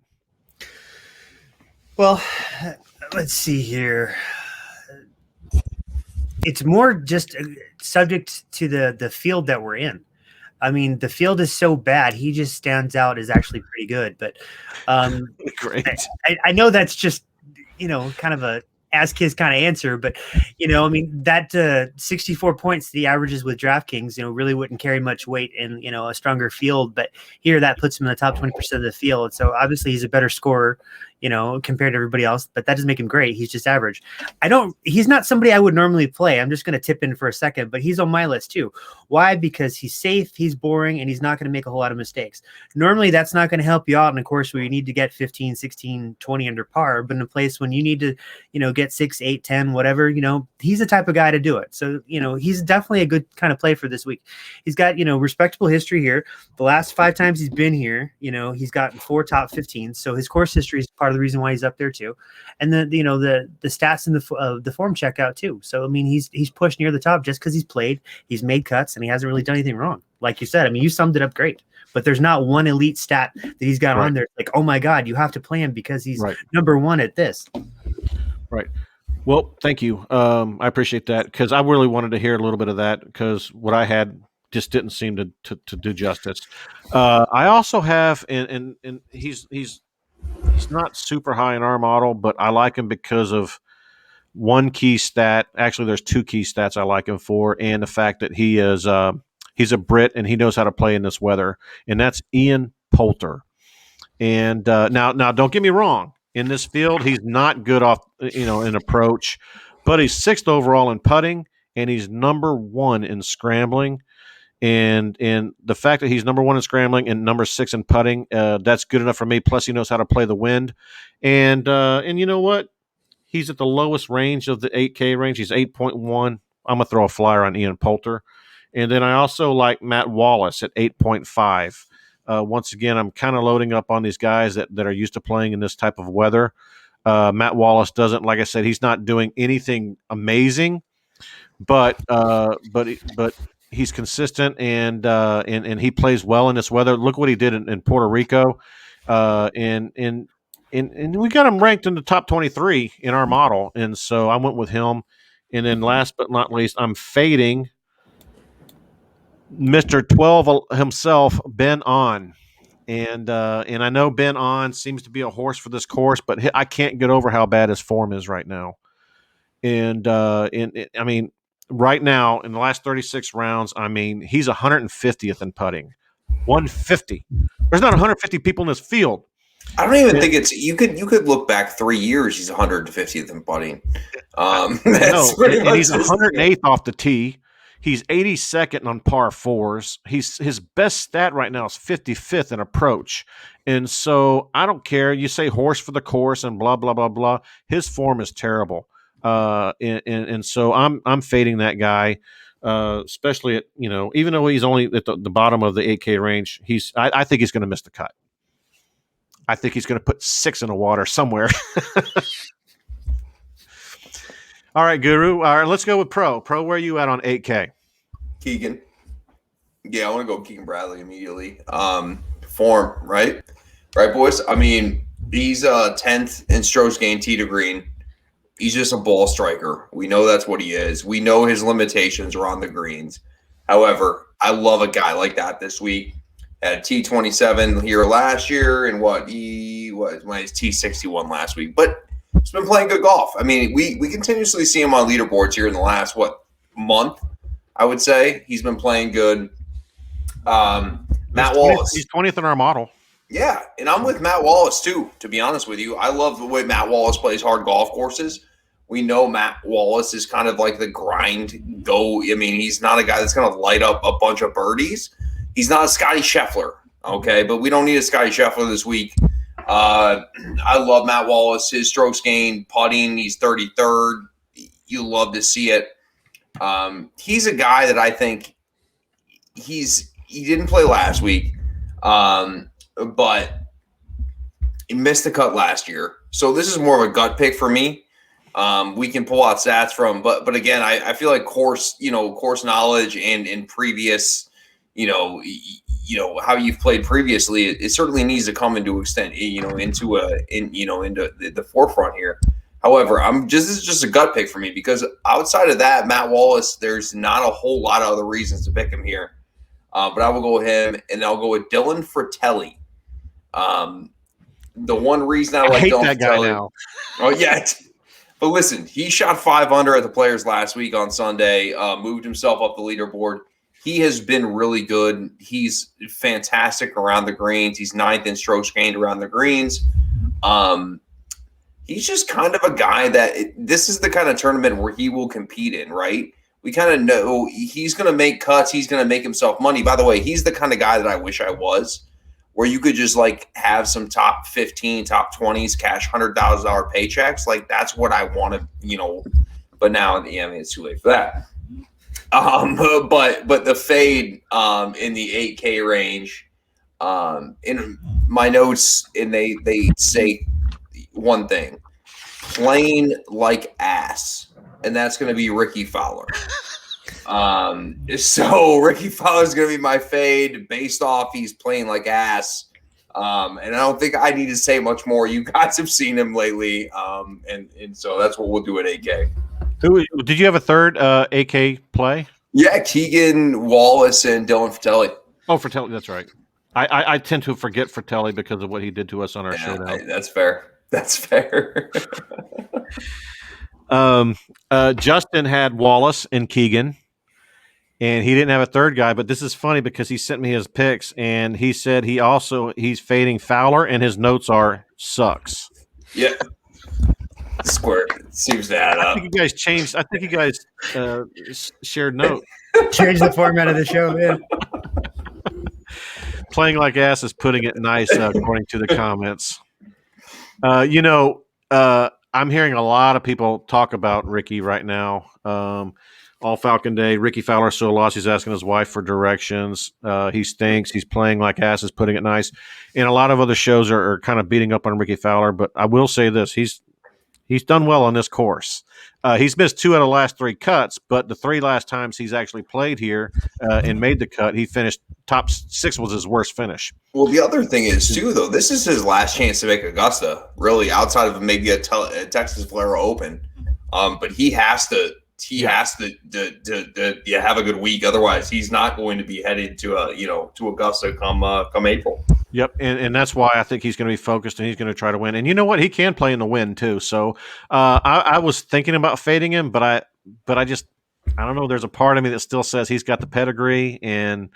Well, let's see here. It's more just subject to the field that we're in. I mean, the field is so bad. He just stands out as actually pretty good. But great. I know that's just, kind of a ask his kind of answer. But, I mean, that 64 points the averages with DraftKings, really wouldn't carry much weight in, a stronger field. But here that puts him in the top 20% of the field. So obviously he's a better scorer, compared to everybody else, but that doesn't make him great. He's just average. He's not somebody I would normally play. I'm just going to tip in for a second, but he's on my list too. Why? Because he's safe, he's boring, and he's not going to make a whole lot of mistakes. Normally that's not going to help you out in a course where you need to get 15, 16, 20 under par, but in a place when you need to, get 6, 8, 10, whatever, he's the type of guy to do it. So, he's definitely a good kind of play for this week. He's got, respectable history here. The last 5 times he's been here, he's gotten 4 top 15. So his course history is part of the reason why he's up there too. And then, the stats in the form check out too. So, I mean, he's pushed near the top just because he's played, he's made cuts, and he hasn't really done anything wrong. Like you said, I mean, you summed it up great, but there's not one elite stat that he's got on there. Like, oh my God, you have to play him because he's number 1 at this. Right. Well, thank you. I appreciate that because I really wanted to hear a little bit of that because what I had just didn't seem to do justice. I also have, and he's not super high in our model, but I like him because of one key stat. Actually, there's 2 key stats I like him for, and the fact that he is he's a Brit and he knows how to play in this weather, and that's Ian Poulter. And now, don't get me wrong. In this field, he's not good off, in approach, but he's 6th overall in putting, and he's number 1 in scrambling. And the fact that he's number 1 in scrambling and number 6 in putting, that's good enough for me. Plus, he knows how to play the wind. And you know what? He's at the lowest range of the 8K range. He's 8.1. I'm gonna throw a flyer on Ian Poulter, and then I also like Matt Wallace at 8.5. Once again, I'm kind of loading up on these guys that are used to playing in this type of weather. Matt Wallace doesn't, like I said, he's not doing anything amazing, but he's consistent and he plays well in this weather. Look what he did in Puerto Rico, and we got him ranked in the top 23 in our model, and so I went with him. And then last but not least, I'm fading Mr. 12 himself, Ben On. And I know Ben On seems to be a horse for this course, but I can't get over how bad his form is right now. And I mean, right now in the last 36 rounds, I mean, he's 150th in putting. 150. There's not 150 people in this field. I don't even think it's you could look back 3 years. He's 150th in putting. That's and he's 108th off the tee. He's 82nd on par 4s. His best stat right now is 55th in approach. And so I don't care. You say horse for the course and blah blah blah blah. His form is terrible. And so I'm fading that guy, especially at even though he's only at the bottom of the 8K range. I think he's going to miss the cut. I think he's going to put 6 in the water somewhere. All right, Guru. All right, let's go with Pro. Pro, where are you at on 8K? Keegan. Yeah, I want to go Keegan Bradley immediately. Form, right? Right, boys? I mean, he's 10th in strokes gained tee to green. He's just a ball striker. We know that's what he is. We know his limitations are on the greens. However, I love a guy like that this week. Had a T27 here last year, and he was his T61 last week. But he's been playing good golf. I mean, we continuously see him on leaderboards here in the last month. I would say he's been playing good. Matt Wallace. He's 20th in our model. Yeah, and I'm with Matt Wallace too, to be honest with you. I love the way Matt Wallace plays hard golf courses. We know Matt Wallace is kind of like the grind go. I mean, he's not a guy that's going to light up a bunch of birdies. He's not a Scotty Scheffler, okay? But we don't need a Scotty Scheffler this week. I love Matt Wallace, his strokes gained, putting. He's 33rd. You love to see it. He's a guy that I think he didn't play last week, but he missed the cut last year. So this is more of a gut pick for me. We can pull out stats from, but again, I feel like course knowledge and previous, how you've played previously, it certainly needs to come into the forefront here. However, this is just a gut pick for me because outside of that, Matt Wallace, there's not a whole lot of other reasons to pick him here. But I will go with him, and I'll go with Dylan Fratelli. The one reason I like hate Dylan that Fratelli, guy now. Oh yeah, but listen, he shot 5 under at the Players last week on Sunday. Moved himself up the leaderboard. He has been really good. He's fantastic around the greens. He's 9th in strokes gained around the greens. He's just kind of a guy that this is the kind of tournament where he will compete in, right? We kind of know he's going to make cuts. He's going to make himself money. By the way, he's the kind of guy that I wish I was, where you could just like have some top 15, top 20s, cash $100,000 paychecks. Like that's what I want to, but now, it's too late for that. But the fade in the 8K range, in my notes, and they say one thing: playing like ass, and that's going to be Ricky Fowler. So Ricky Fowler is going to be my fade based off he's playing like ass. And I don't think I need to say much more. You guys have seen him lately, and so that's what we'll do at 8K. Did you have a third AK play? Yeah, Keegan, Wallace, and Dylan Fratelli. Oh, Fratelli, that's right. I tend to forget Fratelli because of what he did to us on our show now. That's fair. That's fair. Justin had Wallace and Keegan, and he didn't have a third guy, but this is funny because he sent me his picks, and he said he's fading Fowler, and his notes are sucks. Yeah. Square seems to add up. I think you guys changed. I think you guys shared note. Change the format of the show, man. Playing like ass is putting it nice, according to the comments. I'm hearing a lot of people talk about Ricky right now. All Falcon Day. Ricky Fowler so lost. He's asking his wife for directions. He stinks. He's playing like ass is putting it nice. And a lot of other shows are kind of beating up on Ricky Fowler. But I will say this: he's done well on this course. He's missed 2 out of the last 3 cuts, but the 3 last times he's actually played here and made the cut, he finished top 6 was his worst finish. Well, the other thing is, too, though, this is his last chance to make Augusta, really, outside of maybe a Texas Valero Open. But he has to have a good week. Otherwise, he's not going to be headed to Augusta come April. Yep, and that's why I think he's going to be focused and he's going to try to win. And you know what? He can play in the wind too. So I was thinking about fading him, but I don't know. There's a part of me that still says he's got the pedigree, and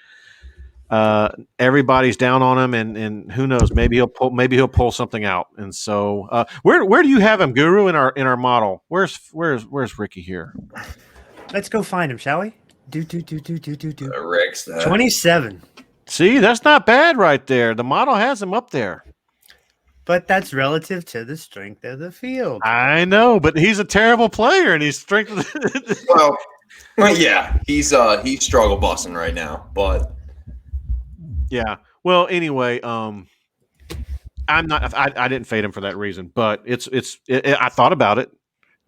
everybody's down on him. And who knows? Maybe he'll pull something out. And so where do you have him, Guru, in our model? Where's Ricky here? Let's go find him, shall we? Do. Rick's 27. See, that's not bad right there. The model has him up there. But that's relative to the strength of the field. I know, but he's a terrible player, and he's strength. Well, yeah, he's struggle busting right now, but yeah. Well, anyway, I'm not. I didn't fade him for that reason, but I thought about it,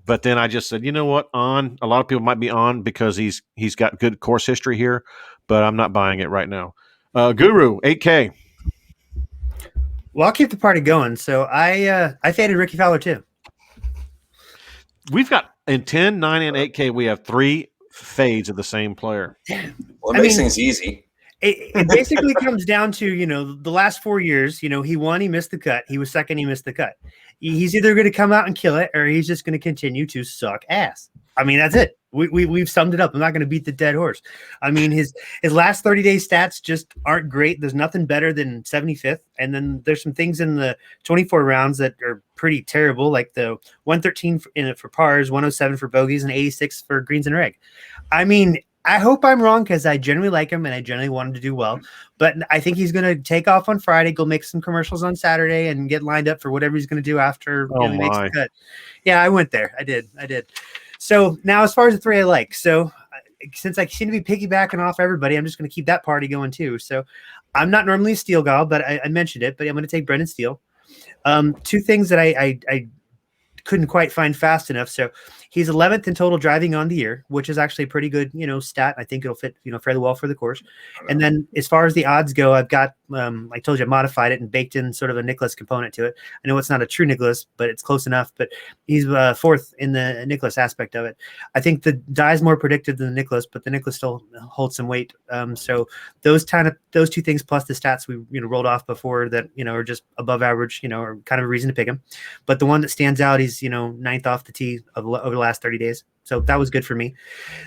but then I just said, you know what? A lot of people might be on because he's got good course history here, but I'm not buying it right now. Guru, 8K. Well, I'll keep the party going. So I faded Ricky Fowler too. We've got in 10, 9, and 8K. We have 3 fades of the same player. Well, it makes things easy. It basically comes down to the last 4 years. He won, he missed the cut. He was second, he missed the cut. He's either going to come out and kill it, or he's just going to continue to suck ass. I mean, that's it. We've summed it up. I'm not going to beat the dead horse. I mean, his last 30-day stats just aren't great. There's nothing better than 75th. And then there's some things in the 24 rounds that are pretty terrible, like the 113 for pars, 107 for bogeys, and 86 for greens and reg. I mean, I hope I'm wrong because I generally like him and I generally want him to do well. But I think he's going to take off on Friday, go make some commercials on Saturday, and get lined up for whatever he's going to do after he makes the cut. Yeah, I went there. I did. So now as far as the three I like, so since I seem to be piggybacking off everybody, I'm just going to keep that party going too. So I'm not normally a Steele gal, but I mentioned it, but I'm going to take Brendan Steele. Two things that I couldn't quite find fast enough. So he's 11th in total driving on the year, which is actually a pretty good, stat. I think it'll fit, fairly well for the course. And then as far as the odds go, I've got, I told you, I modified it and baked in sort of a Nicholas component to it. I know it's not a true Nicholas, but it's close enough. But he's fourth in the Nicholas aspect of it. I think the die's more predictive than the Nicholas, but the Nicholas still holds some weight. So those two things plus the stats we rolled off before that are just above average, are kind of a reason to pick him. But the one that stands out, he's ninth off the tee over the last 30 days. So that was good for me.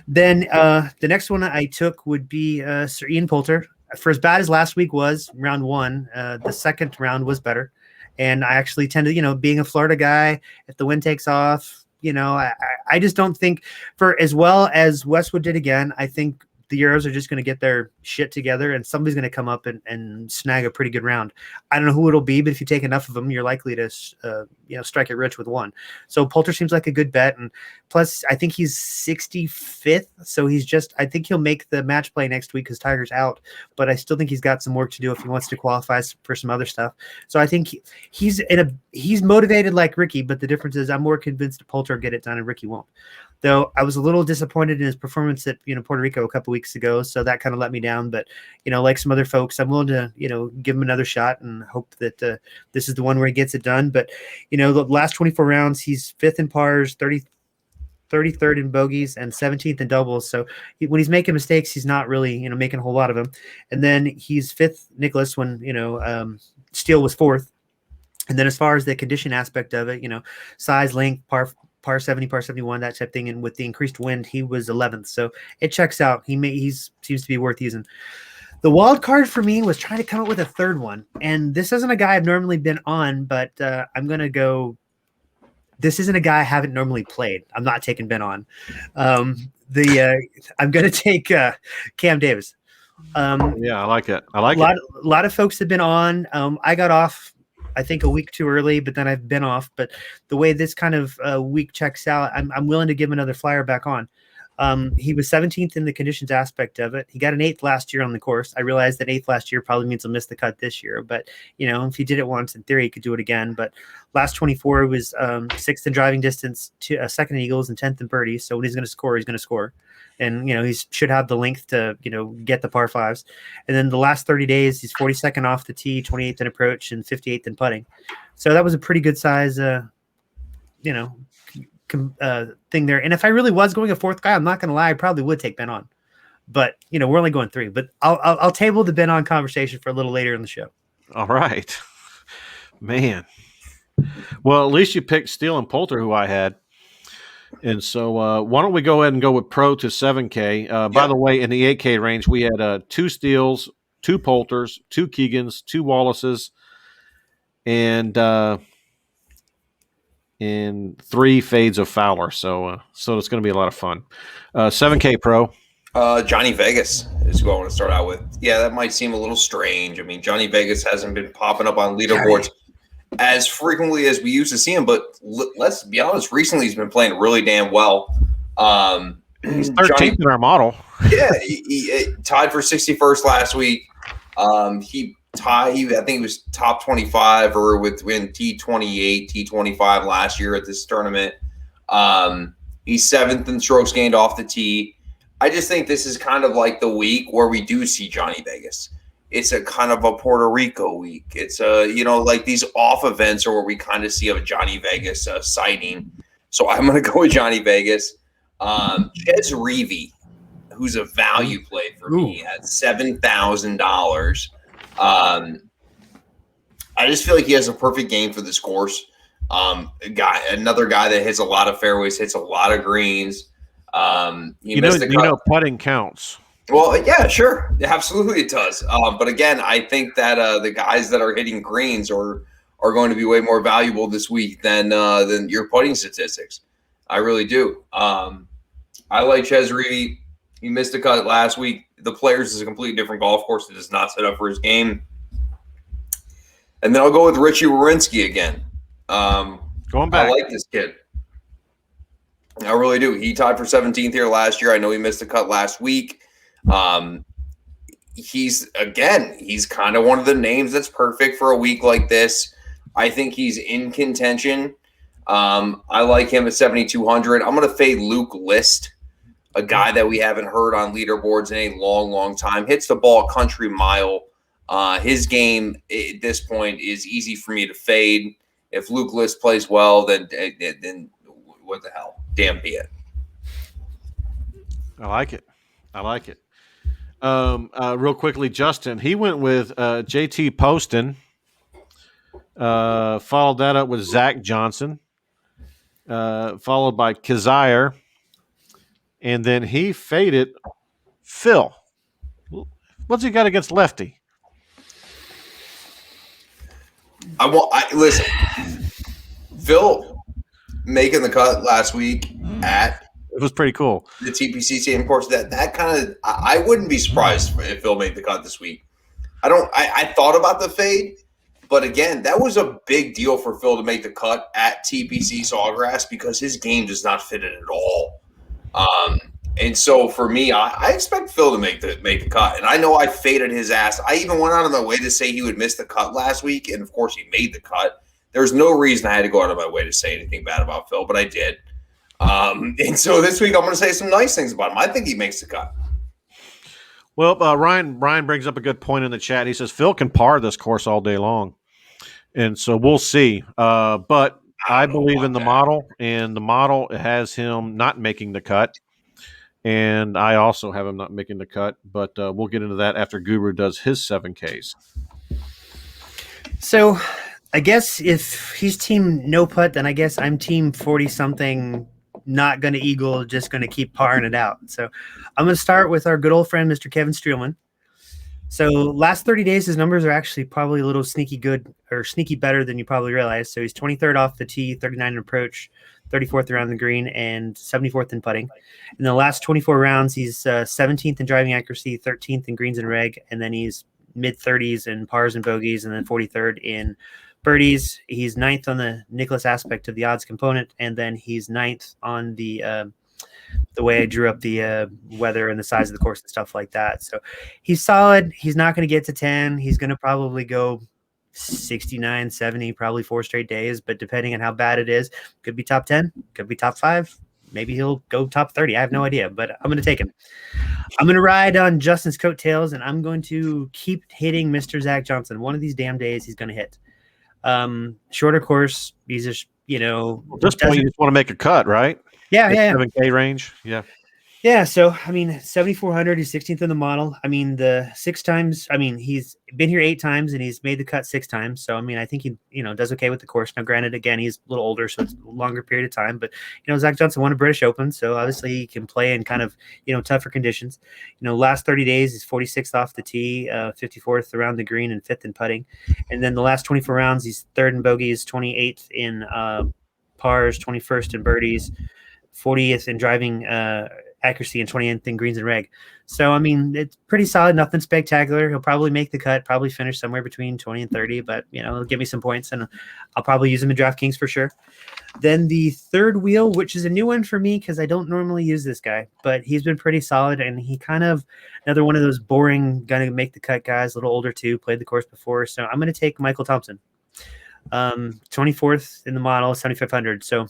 Then the next one I took would be Sir Ian Poulter. For as bad as last week was, round one, the second round was better. And I actually tend to, being a Florida guy, if the wind takes off, I just don't think for as well as Westwood did again, I think the Euros are just going to get their shit together and somebody's going to come up and snag a pretty good round. I don't know who it'll be, but if you take enough of them, you're likely to, strike it rich with one. So Poulter seems like a good bet. And plus I think he's 65th. So I think he'll make the match play next week because Tiger's out, but I still think he's got some work to do if he wants to qualify for some other stuff. So I think he's motivated like Ricky, but the difference is I'm more convinced Poulter will get it done and Ricky won't. Though I was a little disappointed in his performance at Puerto Rico a couple weeks ago, so that kind of let me down. But like some other folks, I'm willing to give him another shot and hope that this is the one where he gets it done. But the last 24 rounds, he's 5th in pars, 33rd in bogeys, and 17th in doubles. So when he's making mistakes, he's not really making a whole lot of them. And then he's 5th Nicholas when Steele was 4th. And then as far as the condition aspect of it, size, length, par 70, par 71, that type thing. And with the increased wind, he was 11th. So it checks out. He seems to be worth using. The wild card for me was trying to come up with a third one. And this isn't a guy I've normally been on, but I'm going to go. This isn't a guy I haven't normally played. I'm not taking Ben on. I'm going to take Cam Davis. Yeah, I like it. A lot of folks have been on. I got off, I think, a week too early, but then I've been off. But the way this kind of week checks out, I'm willing to give another flyer back on. He was 17th in the conditions aspect of it. He got an 8th last year on the course. I realized that 8th last year probably means he'll miss the cut this year. But, if he did it once, in theory, he could do it again. But last 24 was 6th in driving distance, 2nd in eagles, and 10th in birdies. So when he's going to score, he's going to score. And, he should have the length to, get the par fives. And then the last 30 days, he's 42nd off the tee, 28th in approach, and 58th in putting. So that was a pretty good size, thing there. And if I really was going a fourth guy, I'm not going to lie, I probably would take Ben on. But, we're only going 3. But I'll table the Ben on conversation for a little later in the show. All right. Man. Well, at least you picked Steele and Poulter, who I had. And so why don't we go ahead and go with Pro to 7K. By the way, in the 8K range, we had 2 Steeles, 2 Poulters, 2 Keegans, 2 Wallaces, and 3 fades of Fowler. So it's going to be a lot of fun. 7K Pro. Johnny Vegas is who I want to start out with. Yeah, that might seem a little strange. I mean, Johnny Vegas hasn't been popping up on leaderboards as frequently as we used to see him, but let's be honest, recently he's been playing really damn well. He's 13th in our model. Yeah, he tied for 61st last week. I think he was top 25 or within T28, T25 last year at this tournament. He's 7th in strokes gained off the tee. I just think this is kind of like the week where we do see Johnny Vegas. It's a kind of a Puerto Rico week. It's like these off events are where we kind of see a Johnny Vegas sighting. So I'm going to go with Johnny Vegas. Chez Reavie, who's a value play for me at $7,000. I just feel like he has a perfect game for this course. Another guy that hits a lot of fairways, hits a lot of greens. He missed the cut. Putting counts. Well, yeah, sure. Absolutely it does. But again, I think that the guys that are hitting greens are going to be way more valuable this week than your putting statistics. I really do. I like Chesree. He missed a cut last week. The Players is a completely different golf course. It is not set up for his game. And then I'll go with Richie Rorinsky again. Going back. I like this kid. I really do. He tied for 17th here last year. I know he missed a cut last week. He's kind of one of the names that's perfect for a week like this. I think he's in contention. I like him at 7,200. I'm going to fade Luke List, a guy that we haven't heard on leaderboards in a long, long time. Hits the ball a country mile. His game at this point is easy for me to fade. If Luke List plays well, then what the hell? Damn be it. I like it. Real quickly, Justin, he went with JT Poston. Followed that up with Zach Johnson. Followed by Kazire. And then he faded Phil. What's he got against lefty? Listen. Phil making the cut last week at it was pretty cool. The TPC team, of course, that kind of I wouldn't be surprised if Phil made the cut this week. I thought about the fade, but again, that was a big deal for Phil to make the cut at TPC Sawgrass because his game does not fit it at all. And so for me, I expect Phil to make the cut. And I know I faded his ass. I even went out of my way to say he would miss the cut last week, and of course he made the cut. There's no reason I had to go out of my way to say anything bad about Phil, but I did. And so this week I'm going to say some nice things about him. I think he makes the cut. Well, Ryan brings up a good point in the chat. He says Phil can par this course all day long, and so we'll see. But I believe in the model, and the model has him not making the cut, and I also have him not making the cut. But we'll get into that after Guru does his 7Ks. So I guess if he's team no putt, then I guess I'm team 40-something, not going to eagle, just going to keep parring it out. So I'm going to start with our good old friend, Mr. Kevin Streelman. So last 30 days, his numbers are actually probably a little sneaky good or sneaky better than you probably realize. So he's 23rd off the tee, 39 in approach, 34th around the green, and 74th in putting. In the last 24 rounds, he's 17th in driving accuracy, 13th in greens and reg, and then he's mid-30s in pars and bogeys, and then 43rd in birdies. He's 9th on the Nicholas aspect of the odds component, and then he's 9th on the way I drew up the weather and the size of the course and stuff like that. So he's solid. He's not going to get to 10. He's going to probably go 69, 70, probably 4 straight days, but depending on how bad it is, could be top 10, could be top 5. Maybe he'll go top 30. I have no idea, but I'm going to take him. I'm going to ride on Justin's coattails, and I'm going to keep hitting Mr. Zach Johnson. One of these damn days he's going to hit. Shorter course. He's just, at this point, you just want to make a cut, right? Yeah. 7K range. Yeah. Yeah. So, 7,400, he's 16th in the model. The 6 times, he's been here 8 times and he's made the cut 6 times. So, I think he, does okay with the course. Now, granted, again, he's a little older, so it's a longer period of time, but, Zach Johnson won a British Open. So obviously he can play in kind of, tougher conditions. Last 30 days is 46th off the tee, 54th around the green, and 5th in putting. And then the last 24 rounds, he's 3rd in bogeys, 28th in pars, 21st in birdies, 40th in driving accuracy, and 20th in greens and reg. So, it's pretty solid, nothing spectacular. He'll probably make the cut, probably finish somewhere between 20 and 30, but, he'll give me some points, and I'll probably use him in DraftKings for sure. Then the third wheel, which is a new one for me because I don't normally use this guy, but he's been pretty solid, and he kind of another one of those boring, gonna make the cut guys, a little older too, played the course before. So I'm going to take Michael Thompson. 24th in the model, 7,500. So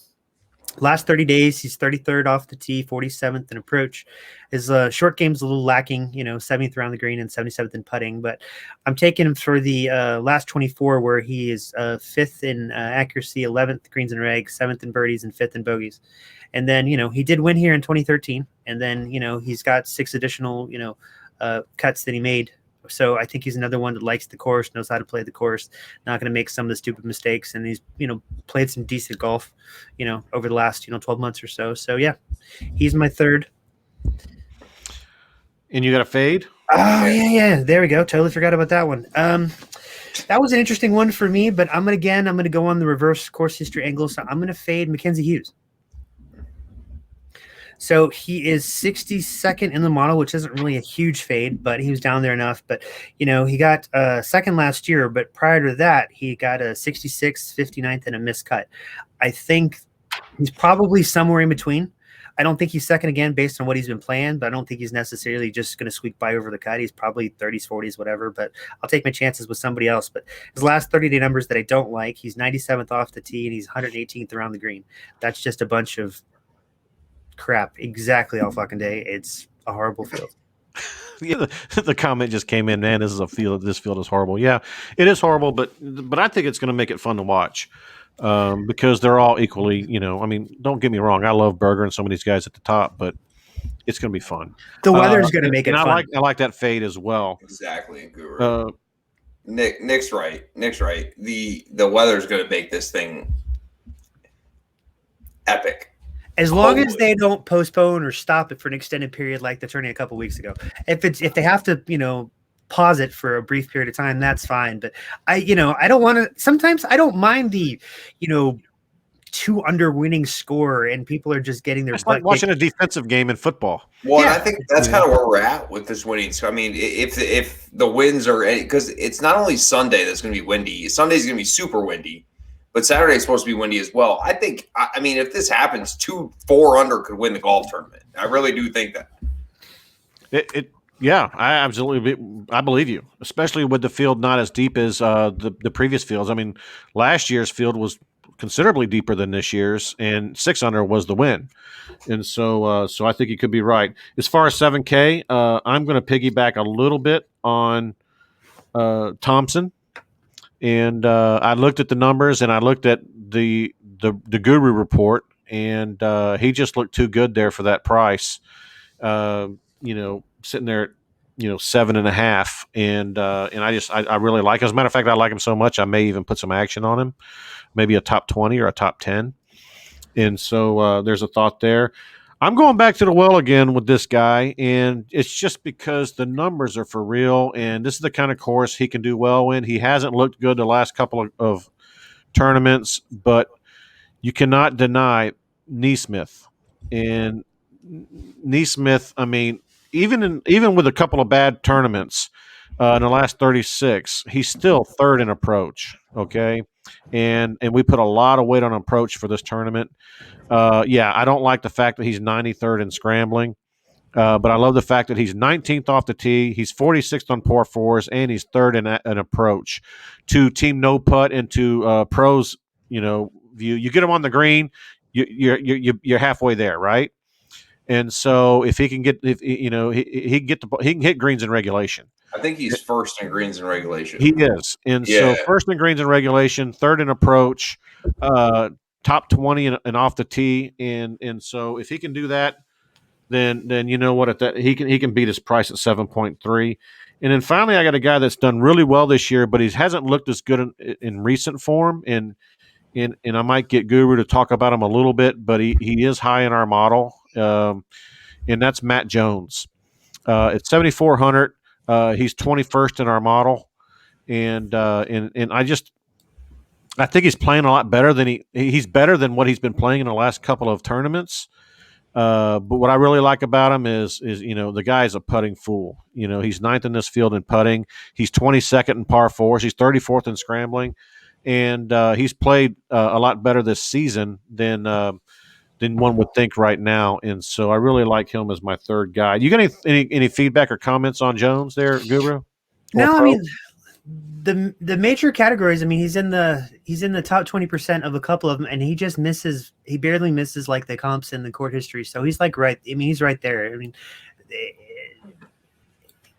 last 30 days, he's 33rd off the tee, 47th in approach. His short game's a little lacking, 70th around the green and 77th in putting. But I'm taking him for the last 24, where he is 5th in accuracy, 11th greens and reg, 7th in birdies, and 5th in bogeys. And then, he did win here in 2013. And then, he's got 6 additional, cuts that he made So I think he's another one that likes the course, knows how to play the course, not going to make some of the stupid mistakes. And he's, played some decent golf, over the last, 12 months or so. So yeah, he's my third. And you got a fade? Oh yeah. There we go. Totally forgot about that one. That was an interesting one for me, but I'm going to go on the reverse course history angle. So I'm going to fade Mackenzie Hughes. So he is 62nd in the model, which isn't really a huge fade, but he was down there enough. But, he got second last year, but prior to that, he got a 66th, 59th, and a missed cut. I think he's probably somewhere in between. I don't think he's second again based on what he's been playing, but I don't think he's necessarily just going to squeak by over the cut. He's probably 30s, 40s, whatever, but I'll take my chances with somebody else. But his last 30-day numbers that I don't like, he's 97th off the tee and he's 118th around the green. That's just a bunch of crap exactly all fucking day. It's a horrible field. Yeah, the comment just came in, man, this field is horrible. Yeah, it is horrible, but I think it's going to make it fun to watch because they're all equally, don't get me wrong, I love Berger and some of these guys at the top, but it's going to be fun. The weather's going to make it fun. I like that fade as well. Exactly, Guru. Nick's right. The weather's going to make this thing epic. As long as they don't postpone or stop it for an extended period like the tourney a couple weeks ago. If they have to, pause it for a brief period of time, that's fine. But I don't want to. Sometimes I don't mind the, 2 under winning score and people are just getting their. It's like watching a defensive game in football. Well, yeah. I think that's kind of where we're at with this winning. So I mean, if the winds are, because it's not only Sunday that's going to be windy. Sunday's going to be super windy. But Saturday's supposed to be windy as well. I think, if this happens, 4 under could win the golf tournament. I really do think that. Yeah, I believe you, especially with the field not as deep as the previous fields. I mean, last year's field was considerably deeper than this year's, and 6 under was the win. And so I think you could be right. As far as 7K, I'm going to piggyback a little bit on Thompson. And I looked at the numbers and I looked at the Guru report, and he just looked too good there for that price. Sitting there at 7.5, and I really like him. As a matter of fact, I like him so much I may even put some action on him, maybe a top 20 or a top 10. And so there's a thought there. I'm going back to the well again with this guy, and it's just because the numbers are for real, and this is the kind of course he can do well in. He hasn't looked good the last couple of tournaments, but you cannot deny Neesmith. And Neesmith, I mean, even with a couple of bad tournaments in the last 36, he's still third in approach, okay? And we put a lot of weight on approach for this tournament. I don't like the fact that he's 93rd in scrambling, but I love the fact that he's 19th off the tee. He's 46th on par fours, and he's third in an approach. To Team No Putt and to pros, view, you get him on the green, you're halfway there, right? And so if he can get, he can hit greens in regulation. I think he's first in greens in regulation. He is, and so first in greens in regulation, third in approach. Top 20 and off the tee, and so if he can do that, then you know what, at that he can beat his price at 7.3. And then finally, I got a guy that's done really well this year, but he hasn't looked as good in recent form. And I might get Guru to talk about him a little bit, but he is high in our model, and that's Matt Jones. At 7,400, he's 21st in our model, and I think he's playing a lot better than he's better than what he's been playing in the last couple of tournaments. But what I really like about him is the guy is a putting fool. He's 9th in this field in putting. He's 22nd in par fours. He's 34th in scrambling, and he's played a lot better this season than one would think right now. And so I really like him as my third guy. You got any feedback or comments on Jones there, Guru? No, I mean, the major categories, I mean, he's in the top 20% of a couple of them, and he barely misses like the comps in the court history. So he's like he's right there. I mean,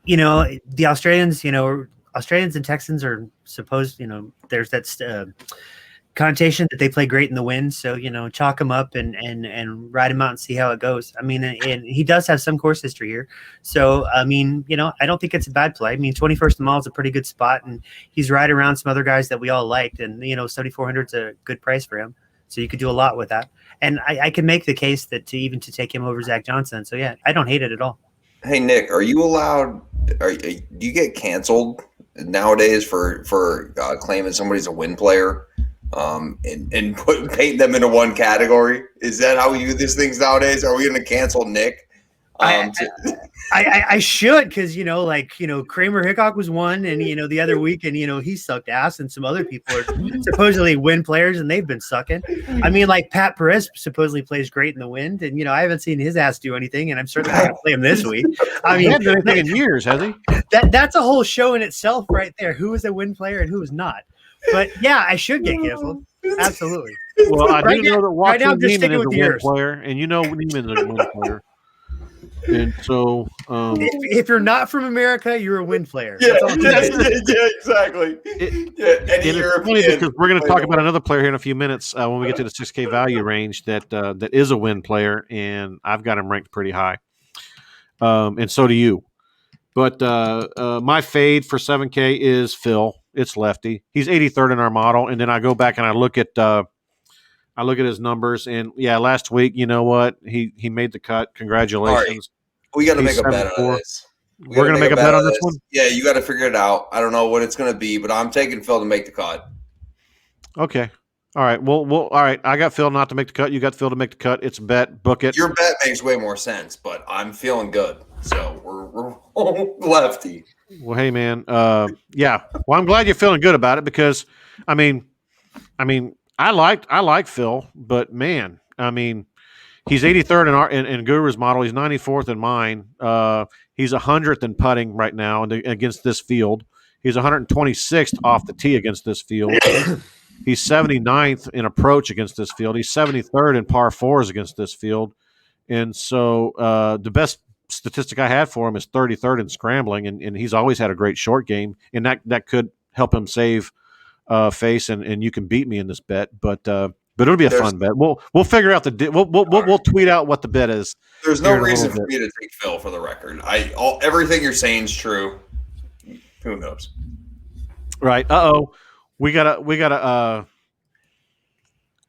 the Australians and Texans are supposed, there's that connotation that they play great in the wind. So, chalk him up and ride him out and see how it goes. I mean, and he does have some course history here. So, I mean, I don't think it's a bad play. I mean, 21st mile is a pretty good spot, and he's right around some other guys that we all liked. And, 7,400 is a good price for him. So you could do a lot with that. And I can make the case that to take him over Zach Johnson. So, yeah, I don't hate it at all. Hey, Nick, are you allowed – do you get canceled nowadays for claiming somebody's a win player and painting them into one category? Is that how we do these things nowadays? Are we going to cancel Nick? I should, because Kramer Hickok was one, and the other week, and he sucked ass, and some other people are supposedly win players, and they've been sucking. I mean, like Pat Perez supposedly plays great in the wind, and I haven't seen his ass do anything, and I'm certainly not going to play him this week. I mean, he hasn't done anything in years, has he? That's a whole show in itself, right there. Who is a win player and who is not? But yeah, I should get canceled. Absolutely. Well, I do know that right now, Joaquin I'm just Neiman is a with win yours. player, and Neiman's a win player. And so, if you're not from America, you're a win player. Yeah, exactly. It's funny because we're going to talk about another player here in a few minutes when we get to the 6K value range that is a win player, and I've got him ranked pretty high. And so do you. But my fade for 7K is Phil. It's lefty. He's 83rd in our model, and then I go back and I look at his numbers, and yeah, last week, you know what? He made the cut. Congratulations. Right. We got to make a bet on this. We're going to make a bet on this one? Yeah, you got to figure it out. I don't know what it's going to be, but I'm taking Phil to make the cut. Okay. All right. Well, all right. I got Phil not to make the cut. You got Phil to make the cut. It's a bet. Book it. Your bet makes way more sense, but I'm feeling good. So we're lefty. Well, hey, man. Yeah. Well, I'm glad you're feeling good about it because, I mean, I like Phil, but man, I mean, he's 83rd in Guru's model. He's 94th in mine. He's 100th in putting right now against this field. He's 126th off the tee against this field. He's 79th in approach against this field. He's 73rd in par fours against this field. And so the best statistic I had for him is 33rd in scrambling, and he's always had a great short game, and that could help him save face, and you can beat me in this bet, but it'll be a fun bet. We'll figure out we'll tweet out what the bet is. There's no reason for me to take Phil, for the record. Everything you're saying is true. Who knows? Right. We got a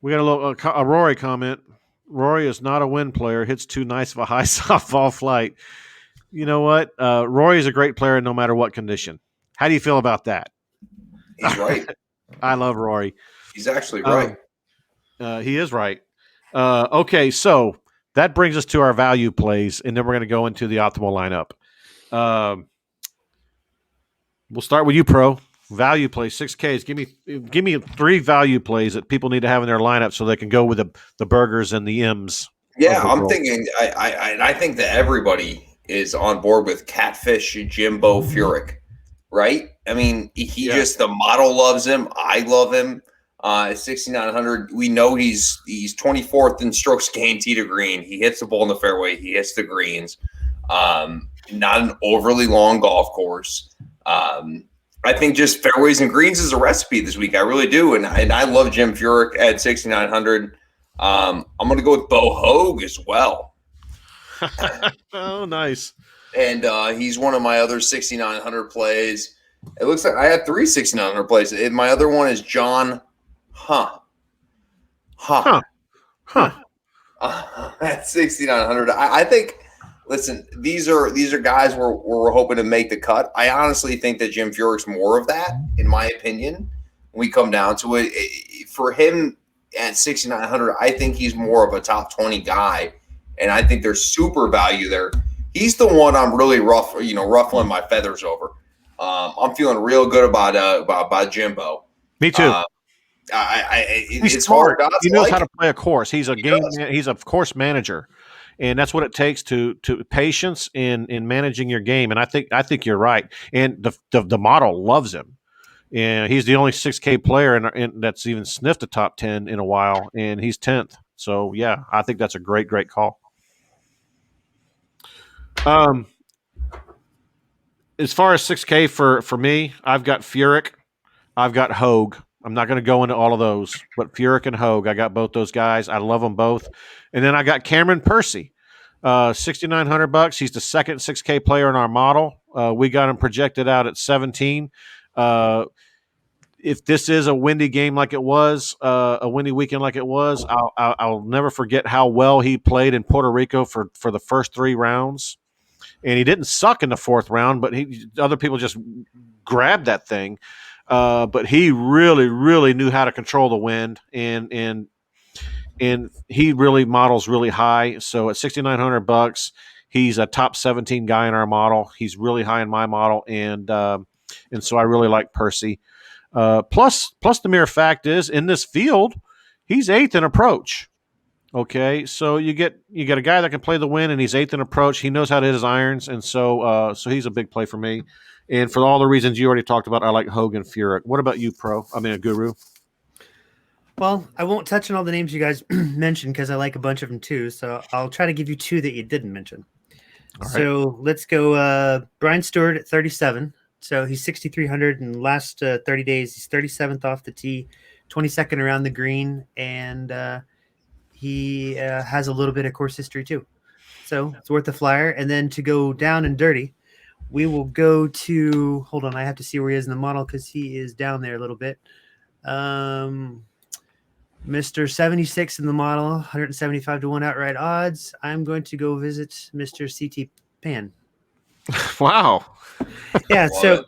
little a Rory comment. Rory is not a win player. Hits too nice of a high softball flight. You know what? Rory is a great player no matter what condition. How do you feel about that? He's right. I love Rory. He's actually right. He is right. Okay, so that brings us to our value plays, and then we're going to go into the optimal lineup. We'll start with you, Pro. Value play, 6Ks. Give me 3 value plays that people need to have in their lineup so they can go with the burgers and the M's. Yeah, I'm thinking. I think that everybody is on board with Catfish Jimbo Furyk, right? I mean, just the model loves him. I love him. At 6,900, we know he's 24th in strokes gained tee to green. He hits the ball in the fairway. He hits the greens. Not an overly long golf course. I think just fairways and greens is a recipe this week. I really do, and I love Jim Furyk at 6,900. I'm going to go with Bo Hogue as well. Oh, nice. And he's one of my other 6,900 plays. It looks like I have 3 6,900 plays. My other one is John at 6,900. I think. Listen, these are guys we're hoping to make the cut. I honestly think that Jim Furyk's more of that, in my opinion. When we come down to it, for him at 6,900, I think he's more of a top 20 guy, and I think there's super value there. He's the one I'm really ruffling my feathers over. I'm feeling real good about Jimbo. Me too. It's hard. He knows how to play a course. He's he's a course manager. And that's what it takes to patience in managing your game. And I think you're right. And the model loves him. And he's the only 6K player that's even sniffed the top 10 in a while, and he's 10th. So yeah, I think that's a great call. As far as 6K for me, I've got Furyk, I've got Hogue, I'm not going to go into all of those, but Furyk and Hogue, I got both those guys. I love them both. And then I got Cameron Percy, $6,900. He's the second 6K player in our model. We got him projected out at 17. If this is a windy game like it was, a windy weekend like it was, I'll never forget how well he played in Puerto Rico for the first 3 rounds. And he didn't suck in the 4th round, but other people just grabbed that thing. But he really, really knew how to control the wind, and he really models really high. So at $6,900, he's a top 17 guy in our model. He's really high in my model, and so I really like Percy. Plus the mere fact is, in this field, he's 8th in approach. Okay, so you get a guy that can play the wind, and he's 8th in approach. He knows how to hit his irons, and so he's a big play for me. And for all the reasons you already talked about, I like Hogue and Furyk. What about you, Guru? Well, I won't touch on all the names you guys mentioned because I like a bunch of them too. So I'll try to give you 2 that you didn't mention. All right. So let's go Brian Stewart at 37. So he's 6,300 in the last 30 days. He's 37th off the tee, 22nd around the green, and he has a little bit of course history too. So it's worth the flyer. And then to go down and dirty, we will go to, hold on, I have to see where he is in the model because he is down there a little bit. Mr. 76 in the model, 175 to 1 outright odds. I'm going to go visit Mr. CT Pan. Wow. So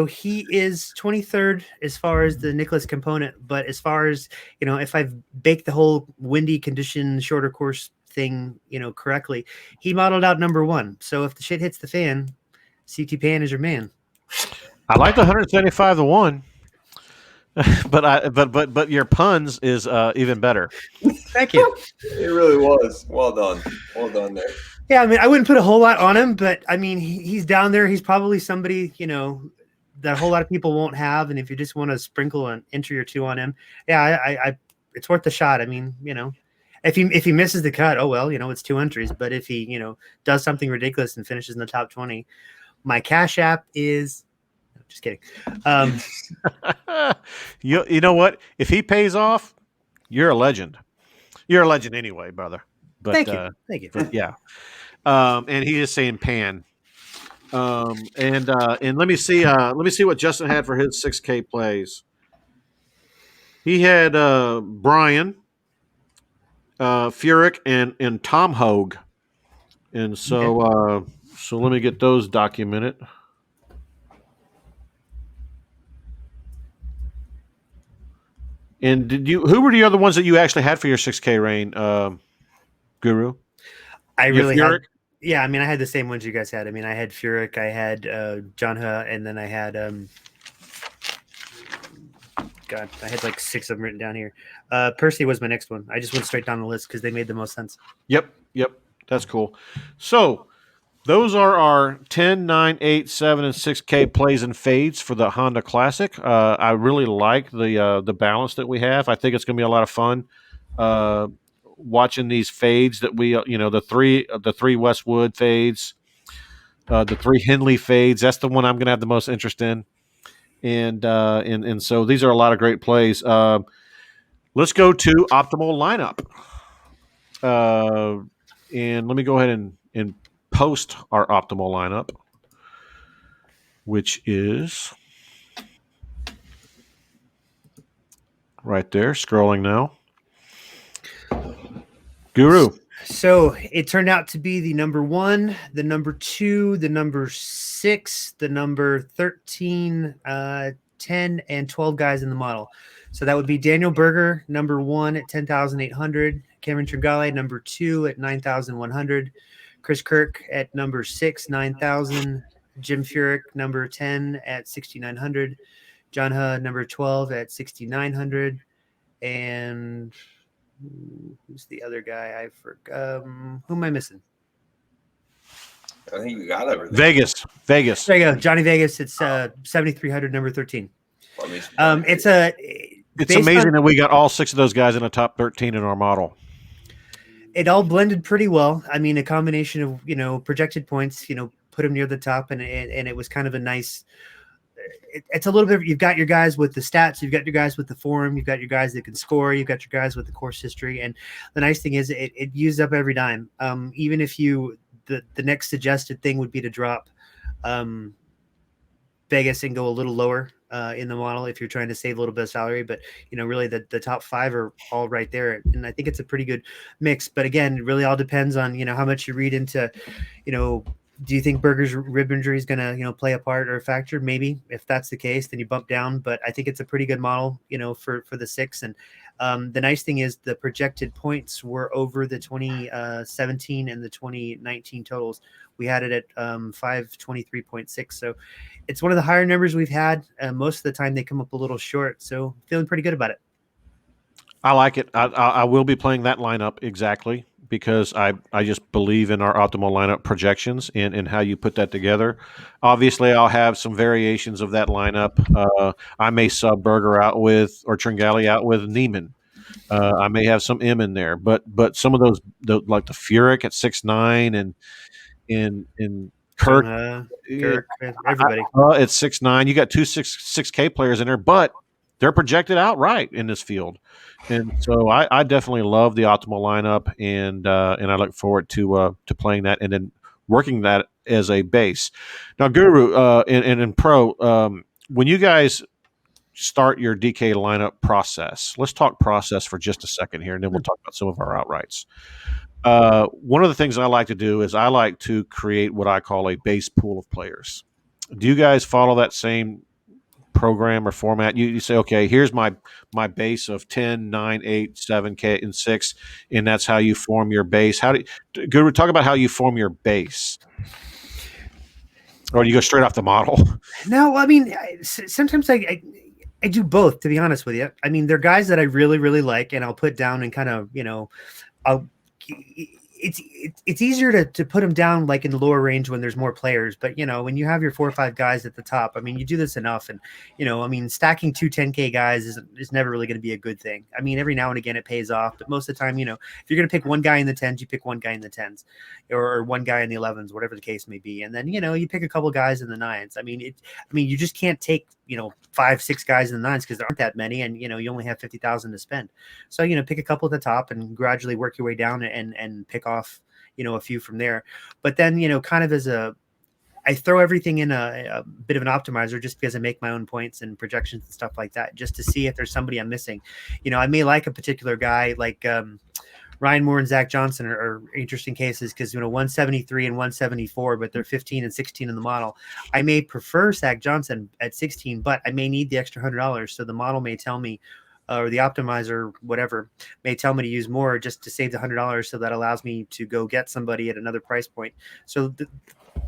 he is 23rd as far as the Nicklaus component, but as far as, if I've baked the whole windy condition, shorter course thing, correctly, he modeled out number 1. So if the shit hits the fan, CT Pan is your man. I like the 175 to 1. but your puns is even better. Thank you. It really was. Well done there. Yeah, I mean, I wouldn't put a whole lot on him, but I mean, he's down there. He's probably somebody, that a whole lot of people won't have. And if you just want to sprinkle an entry or 2 on him, yeah, it's worth the shot. I mean, if he misses the cut, oh well, it's 2 entries. But if he, does something ridiculous and finishes in the top 20, my Cash App is. Just kidding. You know what? If he pays off, you're a legend. You're a legend anyway, brother. But, Thank you. But yeah. And he is saying Pan. And let me see what Justin had for his 6K plays. He had Brian, Furyk, and Tom Hogue. And so so let me get those documented. And who were the other ones that you actually had for your 6K reign, Guru? I really had, yeah. I mean, I had the same ones you guys had. I mean, I had Furyk, I had John Huh, and then I had God, I had like 6 of them written down here. Percy was my next one. I just went straight down the list because they made the most sense. Yep, that's cool. So those are our 10, 9, 8, 7, and 6K plays and fades for the Honda Classic. I really like the balance that we have. I think it's going to be a lot of fun watching these fades that we, the 3 Westwood fades, the 3 Henley fades. That's the one I'm going to have the most interest in. And so these are a lot of great plays. Let's go to optimal lineup. And let me go ahead and post our optimal lineup, which is right there, scrolling now. Guru. So it turned out to be the number 1, the number 2, the number 6, the number 13, 10, and 12 guys in the model. So that would be Daniel Berger, number 1 at 10,800, Cameron Tringale, number 2 at 9,100, Chris Kirk at number 6, 9,000, Jim Furyk, number 10 at 6,900, John Huh, number 12 at 6,900, and who's the other guy? I forgot. Who am I missing? I think we got everything. Vegas. There you go, Johnny Vegas. It's 7,300, number 13. It's amazing that we got all 6 of those guys in the top 13 in our model. It all blended pretty well. I mean, a combination of projected points, put them near the top, and it was kind of a nice it's a little bit. You've got your guys with the stats, you've got your guys with the form, you've got your guys that can score, you've got your guys with the course history, and the nice thing is it uses up every dime. Even if the next suggested thing would be to drop Vegas and go a little lower in the model if you're trying to save a little bit of salary, but really the top 5 are all right there, and I think it's a pretty good mix. But again, it really all depends on how much you read into do you think Berger's rib injury is going to play a part or a factor? Maybe. If that's the case, then you bump down, but I think it's a pretty good model for the 6. And the nice thing is the projected points were over the 2017 and the 2019 totals. We had it at 523.6. So it's one of the higher numbers we've had. Most of the time they come up a little short. So feeling pretty good about it. I like it. I will be playing that lineup exactly because I just believe in our optimal lineup projections and how you put that together. Obviously, I'll have some variations of that lineup. I may sub Berger out with or Tringali out with Neiman. I may have some M in there, but some of those like the Furyk at 6'9" and Kirk, everybody at 6'9". You got 2 6K players in there, but they're projected outright in this field, and so I definitely love the optimal lineup, and I look forward to playing that and then working that as a base. Now, Guru, and in Pro, when you guys start your DK lineup process, let's talk process for just a second here, and then we'll talk about some of our outrights. One of the things I like to do is I like to create what I call a base pool of players. Do you guys follow that same program or format? You say, okay, here's my base of 10, 9, 8, 7K, and 6, and that's how you form your base. How do you, Guru, talk about how you form your base? Or do you go straight off the model? No, I mean, sometimes I do both, to be honest with you. I mean, they're guys that I really, really like, and I'll put down and kind of, it's easier to put them down like in the lower range when there's more players. But, when you have your 4 or 5 guys at the top, I mean, you do this enough. And, stacking 2 10K guys is never really going to be a good thing. I mean, every now and again it pays off. But most of the time, if you're going to pick one guy in the 10s, you pick one guy in the 10s or one guy in the 11s, whatever the case may be. And then, you pick a couple guys in the 9s. I mean, you just can't take, 5, 6 guys in the 9s because there aren't that many. And, you only have 50,000 to spend. So, pick a couple at the top and gradually work your way down and pick off, a few from there. But then, kind of I throw everything in a bit of an optimizer just because I make my own points and projections and stuff like that, just to see if there's somebody I'm missing. I may like a particular guy like Ryan Moore and Zach Johnson are interesting cases because, 173 and 174, but they're 15 and 16 in the model. I may prefer Zach Johnson at 16, but I may need the extra $100. So the model may tell me, or the optimizer, whatever, may tell me to use more just to save the $100. So that allows me to go get somebody at another price point. So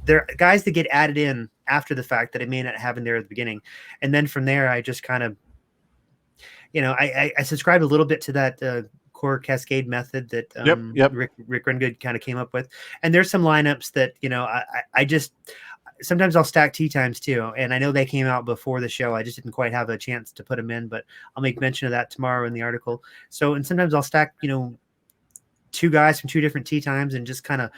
there are guys that get added in after the fact that I may not have in there at the beginning. And then from there, I just kind of, I subscribe a little bit to that core cascade method that Yep. Rick Rengood kind of came up with. And there's some lineups that, I just sometimes I'll stack tee times too. And I know they came out before the show. I just didn't quite have a chance to put them in, but I'll make mention of that tomorrow in the article. So, and sometimes I'll stack, 2 guys from 2 different tee times and just kind of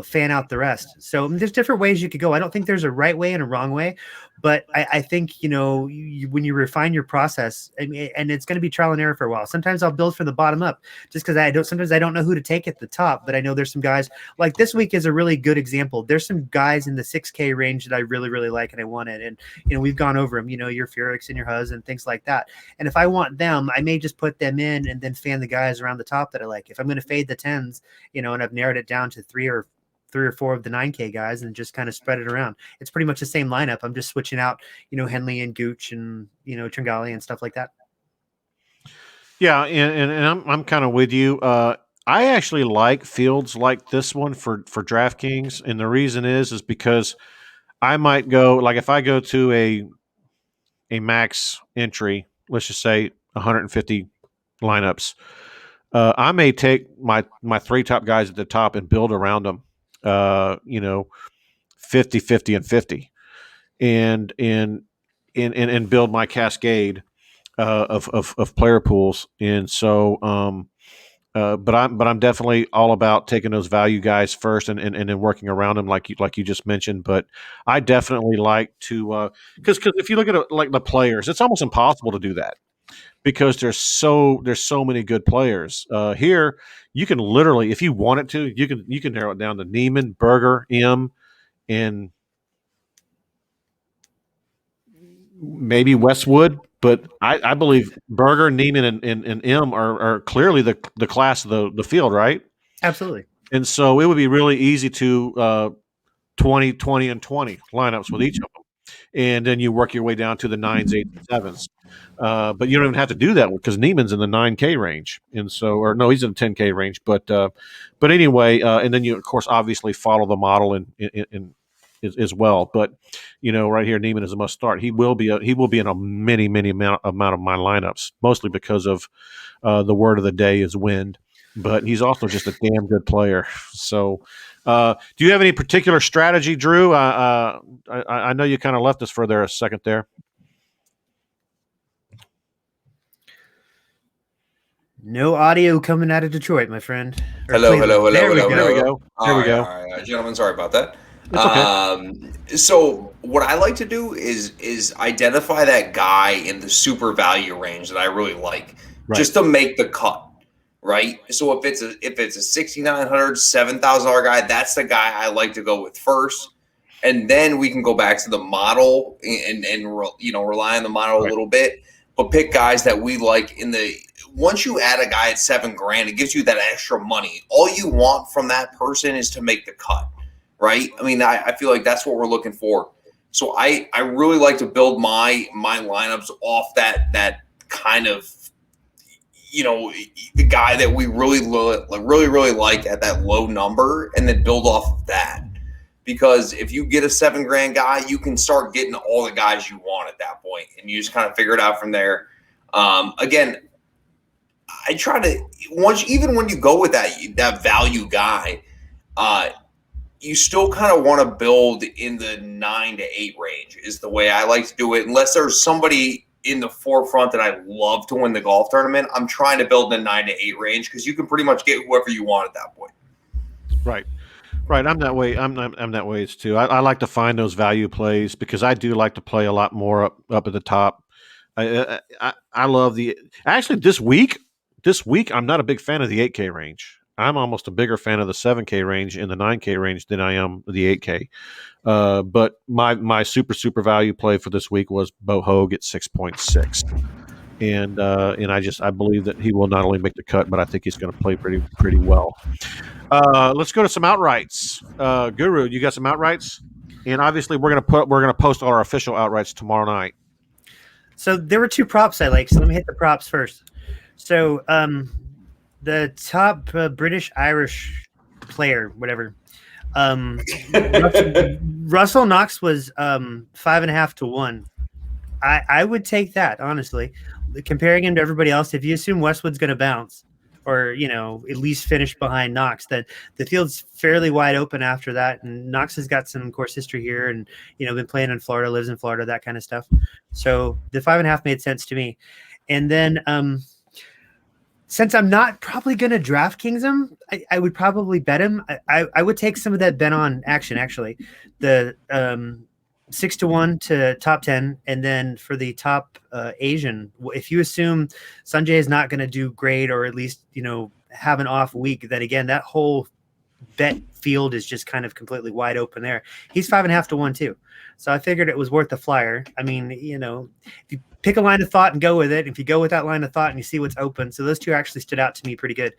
fan out the rest. So there's different ways you could go. I don't think there's a right way and a wrong way, but I think, when you refine your process, and it's going to be trial and error for a while. Sometimes I'll build from the bottom up just because sometimes I don't know who to take at the top, but I know there's some guys like this week is a really good example. There's some guys in the 6K range that I really, really like and I wanted. And, we've gone over them, your Furyks and your Huz and things like that. And if I want them, I may just put them in and then fan the guys around the top that I like. If I'm going to fade the 10s, and I've narrowed it down to 3 or 4 of the 9K guys and just kind of spread it around. It's pretty much the same lineup. I'm just switching out, Henley and Gooch and, Tringali and stuff like that. Yeah. And I'm kind of with you. I actually like fields like this one for DraftKings. And the reason is because I might go, like if I go to a max entry, let's just say 150 lineups, I may take my 3 top guys at the top and build around them. 50, 50, and 50, and build my cascade of player pools. And so But I'm definitely all about taking those value guys first and then working around them like you just mentioned. But I definitely like to because if you look at like the players, it's almost impossible to do that because there's so many good players. Here you can literally, if you wanted to, you can narrow it down to Neiman, Berger, M, and maybe Westwood. But I believe Berger, Neiman, and M are clearly the class of the field, right? Absolutely. And so it would be really easy to 20, 20, and 20 lineups with each of them. And then you work your way down to the 9s, 8s, and 7s. But you don't even have to do that because Neiman's in the 9K range. And so, or no, he's in the 10K range. But anyway, and then you, of course, obviously follow the model in as well. But, right here, Neiman is a must start. He will be in a many amount of my lineups, mostly because of the word of the day is wind. But he's also just a damn good player. So, do you have any particular strategy, Drew? I know you kind of left us for there a second there. No audio coming out of Detroit, my friend. Hello. There we go. There we go. All right, gentlemen. Sorry about that. It's okay. So what I like to do is identify that guy in the super value range that I really like, just to make the cut. Right. So if it's a $6,900, $7,000 guy, that's the guy I like to go with first. And then we can go back to the model and rely on the model a little bit, but pick guys that we like once you add a guy at $7,000, it gives you that extra money. All you want from that person is to make the cut. Right. I mean, I feel like that's what we're looking for. So I really like to build my lineups off that kind of, the guy that we really like at that low number, and then build off of that. Because if you get a $7,000 guy, you can start getting all the guys you want at that point, and you just kind of figure it out from there. Again, I try to even when you go with that value guy, you still kind of want to build in the 9 to 8 range is the way I like to do it, unless there's somebody in the forefront that I love to win the golf tournament. I'm trying to build in the 9 to 8 range because you can pretty much get whoever you want at that point. Right. I'm that way. I'm that way too. I like to find those value plays because I do like to play a lot more up at the top. I love actually this week I'm not a big fan of the 8K range. I'm almost a bigger fan of the 7K range and the 9K range than I am the 8K. But my super value play for this week was Bo Hogue at 6.6, and I believe that he will not only make the cut, but I think he's going to play pretty well. Let's go to some outrights. Guru, you got some outrights, and obviously we're going to post our official outrights tomorrow night. So there were 2 props I like. So let me hit the props first. So the top British-Irish player, whatever. Russell Knox was 5.5 to 1. I would take that, honestly. Comparing him to everybody else, if you assume Westwood's going to bounce or, at least finish behind Knox, that the field's fairly wide open after that. And Knox has got some course history here and, been playing in Florida, lives in Florida, that kind of stuff. So the 5.5 made sense to me. And then since I'm not probably going to DraftKings him, I would probably bet him. I would take some of that bet on action, actually. The 6 to 1 to top 10. And then for the top Asian, if you assume Sanjay is not going to do great or at least, have an off week, then again, that whole bet field is just kind of completely wide open there. He's 5.5 to 1 too. So I figured it was worth the flyer. I mean, if you pick a line of thought and go with it, if you go with that line of thought and you see what's open. So those 2 actually stood out to me pretty good.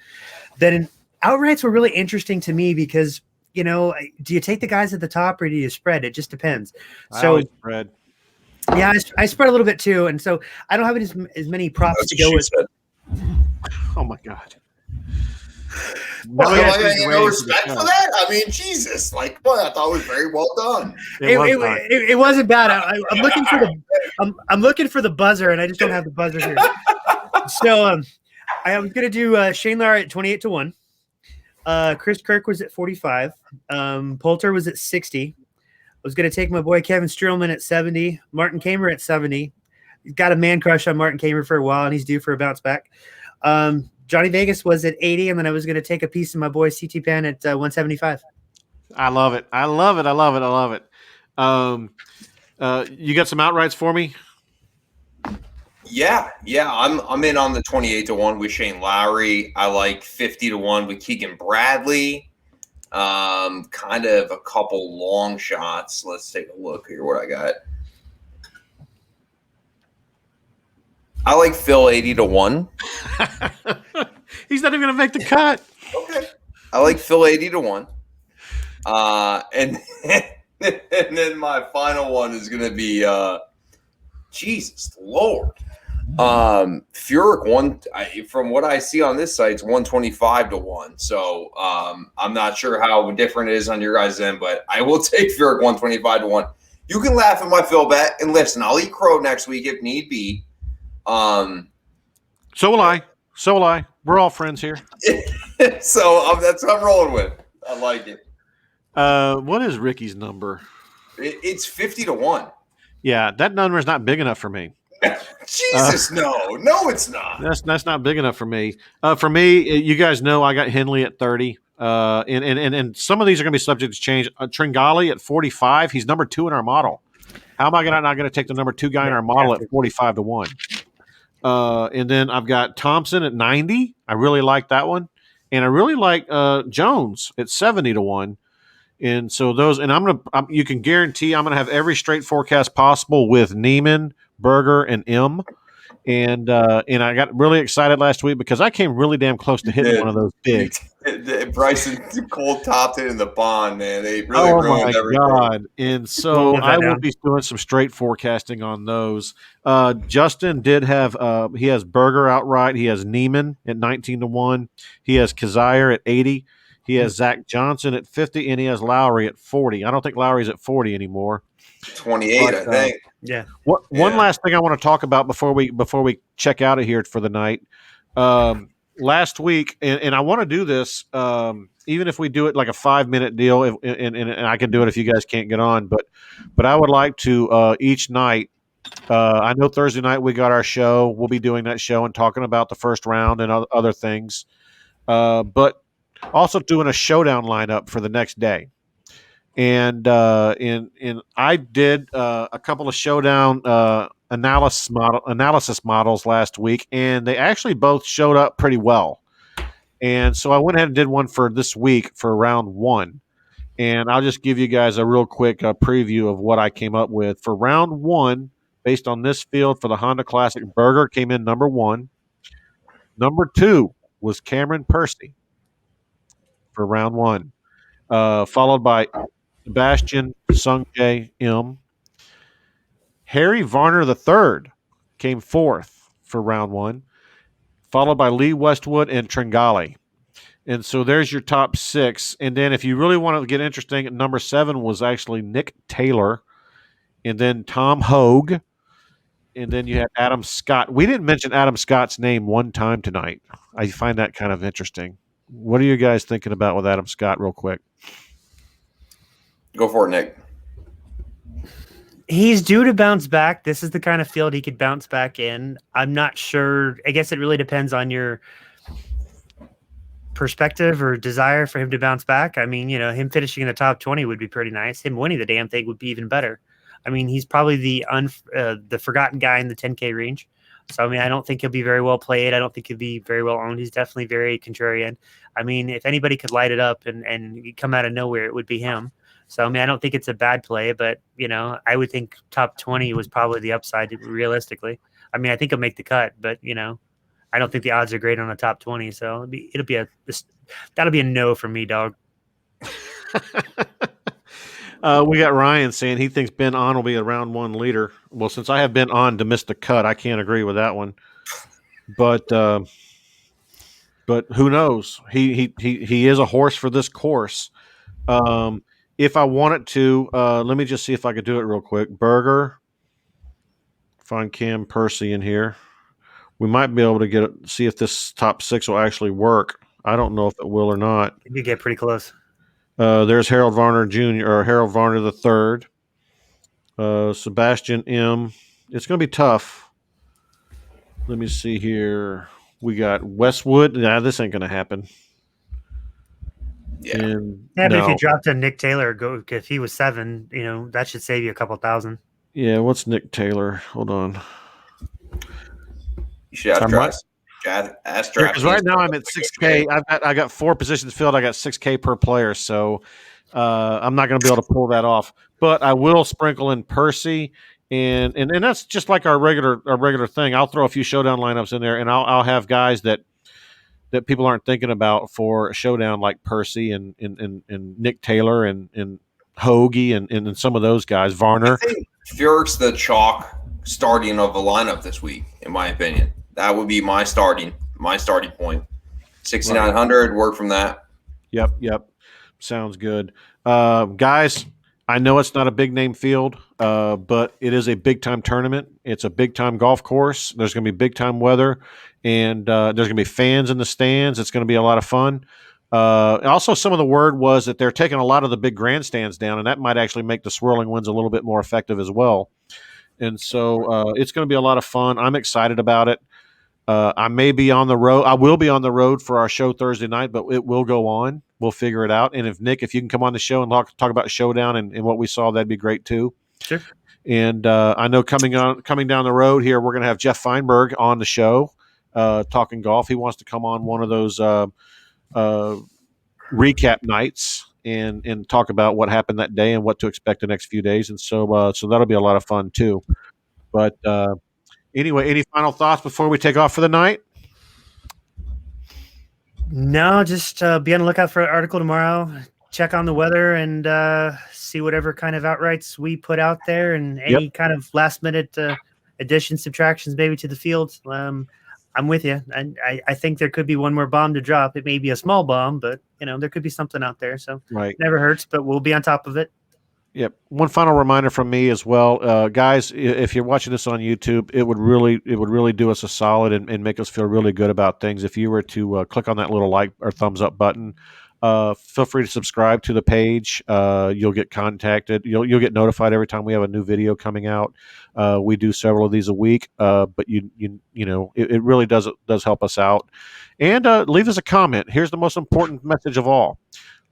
Then outrights were really interesting to me because, do you take the guys at the top or do you spread? It just depends. I always spread. Yeah, I spread a little bit too. And so I don't have as many props to go with. Oh my God. Well, no respect for that. I mean, Jesus, boy, I thought it was very well done. It wasn't bad. I'm looking for the buzzer, and I just don't have the buzzer here. So I was gonna do Shane Lowry at 28 to 1. Chris Kirk was at 45. Poulter was at 60. I was gonna take my boy Kevin Streelman at 70. Martin Kamer at 70. He's got a man crush on Martin Kamer for a while, and he's due for a bounce back. Johnny Vegas was at 80, and then I was going to take a piece of my boy CT Pan at 175. I love it. I love it. I love it. I love it. You got some outrights for me? Yeah. I'm in on the 28-1 with Shane Lowry. I like 50-1 with Keegan Bradley. Kind of a couple long shots. Let's take a look here. What I got. I like Phil 80-1. He's not even going to make the cut. Okay. I like Phil 80-1. And then my final one is going to be Jesus Lord. Furyk from what I see on this site, it's 125-1. So I'm not sure how different it is on your guys' end, but I will take Furyk 125-1. You can laugh at my Phil bet, and listen, I'll eat crow next week if need be. So will I. We're all friends here. So that's what I'm rolling with. I like it. What is Ricky's number? It's 50-1. Yeah, that number is not big enough for me. Jesus, no, it's not. That's not big enough for me. For me, you guys know I got Henley at 30. And some of these are going to be subject to change. Tringali at 45. He's number 2 in our model. How am I not going to take the number 2 guy in our model at 45-1? And then I've got Thompson at 90. I really like that one. And I really like Jones at 70-1. And so those, and you can guarantee I'm going to have every straight forecast possible with Neiman, Berger, and M. And I got really excited last week because I came really damn close to hitting one of those big. Bryson Cole topped it in the bond, man. They really ruined everything. God. And so I will be doing some straight forecasting on those. Justin did have he has Berger outright. He has Neiman at 19-1. He has Kazire at 80. He has Zach Johnson at 50, and he has Lowry at 40. I don't think Lowry's at 40 anymore. 28, I think. Yeah. One last thing I want to talk about before we check out of here for the night. Last week, and I want to do this, even if we do it like a 5-minute deal, and I can do it if you guys can't get on. But I would like to each night. I know Thursday night we got our show. We'll be doing that show and talking about the first round and other things. But also doing a showdown lineup for the next day. And I did a couple of showdown analysis models last week, and they actually both showed up pretty well. And so I went ahead and did one for this week for round 1. And I'll just give you guys a real quick preview of what I came up with. For round 1, based on this field for the Honda Classic, Berger came in number 1. Number 2 was Cameron Percy for round 1, followed by Sebastian Sungjae M. Harry Varner III came 4th for round 1, followed by Lee Westwood and Tringali. And so there's your top 6. And then if you really want to get interesting, number 7 was actually Nick Taylor, and then Tom Hogue, and then you had Adam Scott. We didn't mention Adam Scott's name one time tonight. I find that kind of interesting. What are you guys thinking about with Adam Scott real quick? Go for it, Nick. He's due to bounce back. This is the kind of field he could bounce back in. I'm not sure. I guess it really depends on your perspective or desire for him to bounce back. I mean, him finishing in the top 20 would be pretty nice. Him winning the damn thing would be even better. I mean, he's probably the forgotten guy in the 10K range. So, I mean, I don't think he'll be very well played. I don't think he'll be very well owned. He's definitely very contrarian. I mean, if anybody could light it up and come out of nowhere, it would be him. So, I mean, I don't think it's a bad play, but, I would think top 20 was probably the upside realistically. I mean, I think he'll make the cut, but, I don't think the odds are great on a top 20. So that'll be a no for me, dog. We got Ryan saying he thinks Ben On will be a round 1 leader. Well, since I have Ben On to miss the cut, I can't agree with that one. But who knows? He is a horse for this course. If I wanted to, let me just see if I could do it real quick. Berger, find Cam Percy in here. We might be able to see if this top 6 will actually work. I don't know if it will or not. You get pretty close. There's Harold Varner Jr. or Harold Varner III. Sebastian M. It's going to be tough. Let me see here. We got Westwood. Nah, this ain't going to happen. Yeah. And But if you dropped a Nick Taylor, if he was 7, that should save you a couple thousand. Yeah, what's Nick Taylor? Hold on. You should ask draft. Because right now I'm at 6K. I got 4 positions filled. I got 6K per player, so I'm not going to be able to pull that off. But I will sprinkle in Percy, and that's just like our regular thing. I'll throw a few showdown lineups in there, and I'll have guys that people aren't thinking about for a showdown, like Percy and Nick Taylor and Hoagie and some of those guys. Varner. I think Furyk's the chalk starting of the lineup this week, in my opinion. That would be my starting point. 6,900, work from that. Yep. Sounds good. Guys, I know it's not a big name field, but it is a big time tournament. It's a big time golf course. There's going to be big time weather, and there's going to be fans in the stands. It's going to be a lot of fun. Also, some of the word was that they're taking a lot of the big grandstands down, and that might actually make the swirling winds a little bit more effective as well. And so it's going to be a lot of fun. I'm excited about it. I may be on the road. I will be on the road for our show Thursday night, but it will go on. We'll figure it out. And if Nick, if you can come on the show and talk about Showdown and what we saw, that'd be great too. Sure. And I know coming down the road here, we're going to have Jeff Feinberg on the show talking golf. He wants to come on one of those recap nights and talk about what happened that day and what to expect the next few days. And so that'll be a lot of fun too. But anyway, any final thoughts before we take off for the night? No, just be on the lookout for an article tomorrow. Check on the weather and see whatever kind of outrights we put out there and any kind of last minute additions, subtractions, maybe to the field. I'm with you. And I think there could be one more bomb to drop. It may be a small bomb, but there could be something out there. So right. Never hurts, but we'll be on top of it. Yep. One final reminder from me as well, guys. If you're watching this on YouTube, it would really do us a solid and make us feel really good about things. If you were to click on that little like or thumbs up button, feel free to subscribe to the page. You'll get contacted. You'll get notified every time we have a new video coming out. We do several of these a week, but it really does help us out. And leave us a comment. Here's the most important message of all: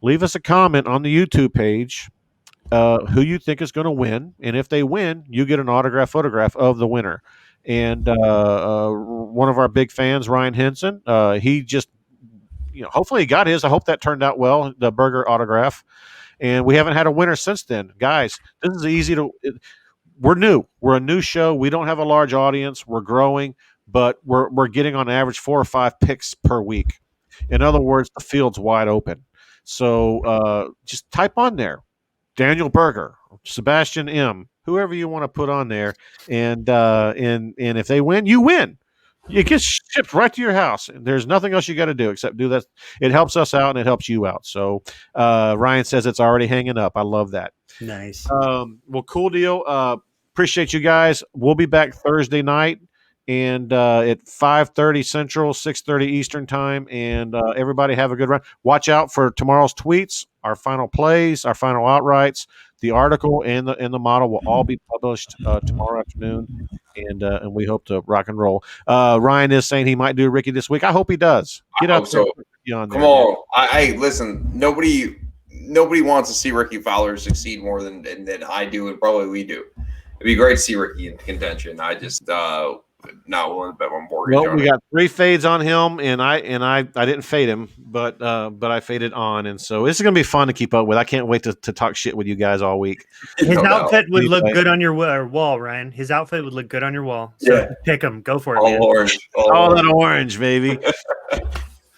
leave us a comment on the YouTube page. Who you think is going to win, and if they win, you get an autographed photograph of the winner. And one of our big fans, Ryan Henson, he just, hopefully he got his. I hope that turned out well, the Burger autograph. And we haven't had a winner since then. Guys, this is easy to – we're new. We're a new show. We don't have a large audience. We're growing, but we're getting on average 4 or 5 picks per week. In other words, the field's wide open. So just type on there. Daniel Berger, Sebastian M., whoever you want to put on there, and if they win, you win. You get shipped right to your house. There's nothing else you got to do except do that. It helps us out and it helps you out. So Ryan says it's already hanging up. I love that. Nice. Well, cool deal. Appreciate you guys. We'll be back Thursday night and at 5:30 Central, 6:30 Eastern time. And everybody have a good run. Watch out for tomorrow's tweets. Our final plays, our final outrights, the article, and the model will all be published tomorrow afternoon, and we hope to rock and roll. Ryan is saying he might do Ricky this week. I hope he does. Get up there. Come on, I listen. Nobody wants to see Ricky Fowler succeed more than I do, and probably we do. It'd be great to see Ricky in contention. I just not willing to bet my mortgage. Well, we got 3 fades on him, and I didn't fade him, but I faded on, and so this is gonna be fun to keep up with. I can't wait to talk shit with you guys all week. His outfit would look good on your wall, Ryan. His outfit would look good on your wall. So pick him. Go for it, man. Orange. All that orange, baby.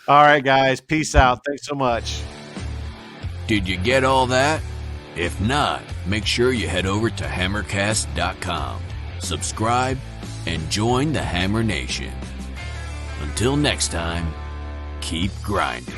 All right, guys. Peace out. Thanks so much. Did you get all that? If not, make sure you head over to Hammercast.com. Subscribe and join the Hammer Nation. Until next time, keep grinding.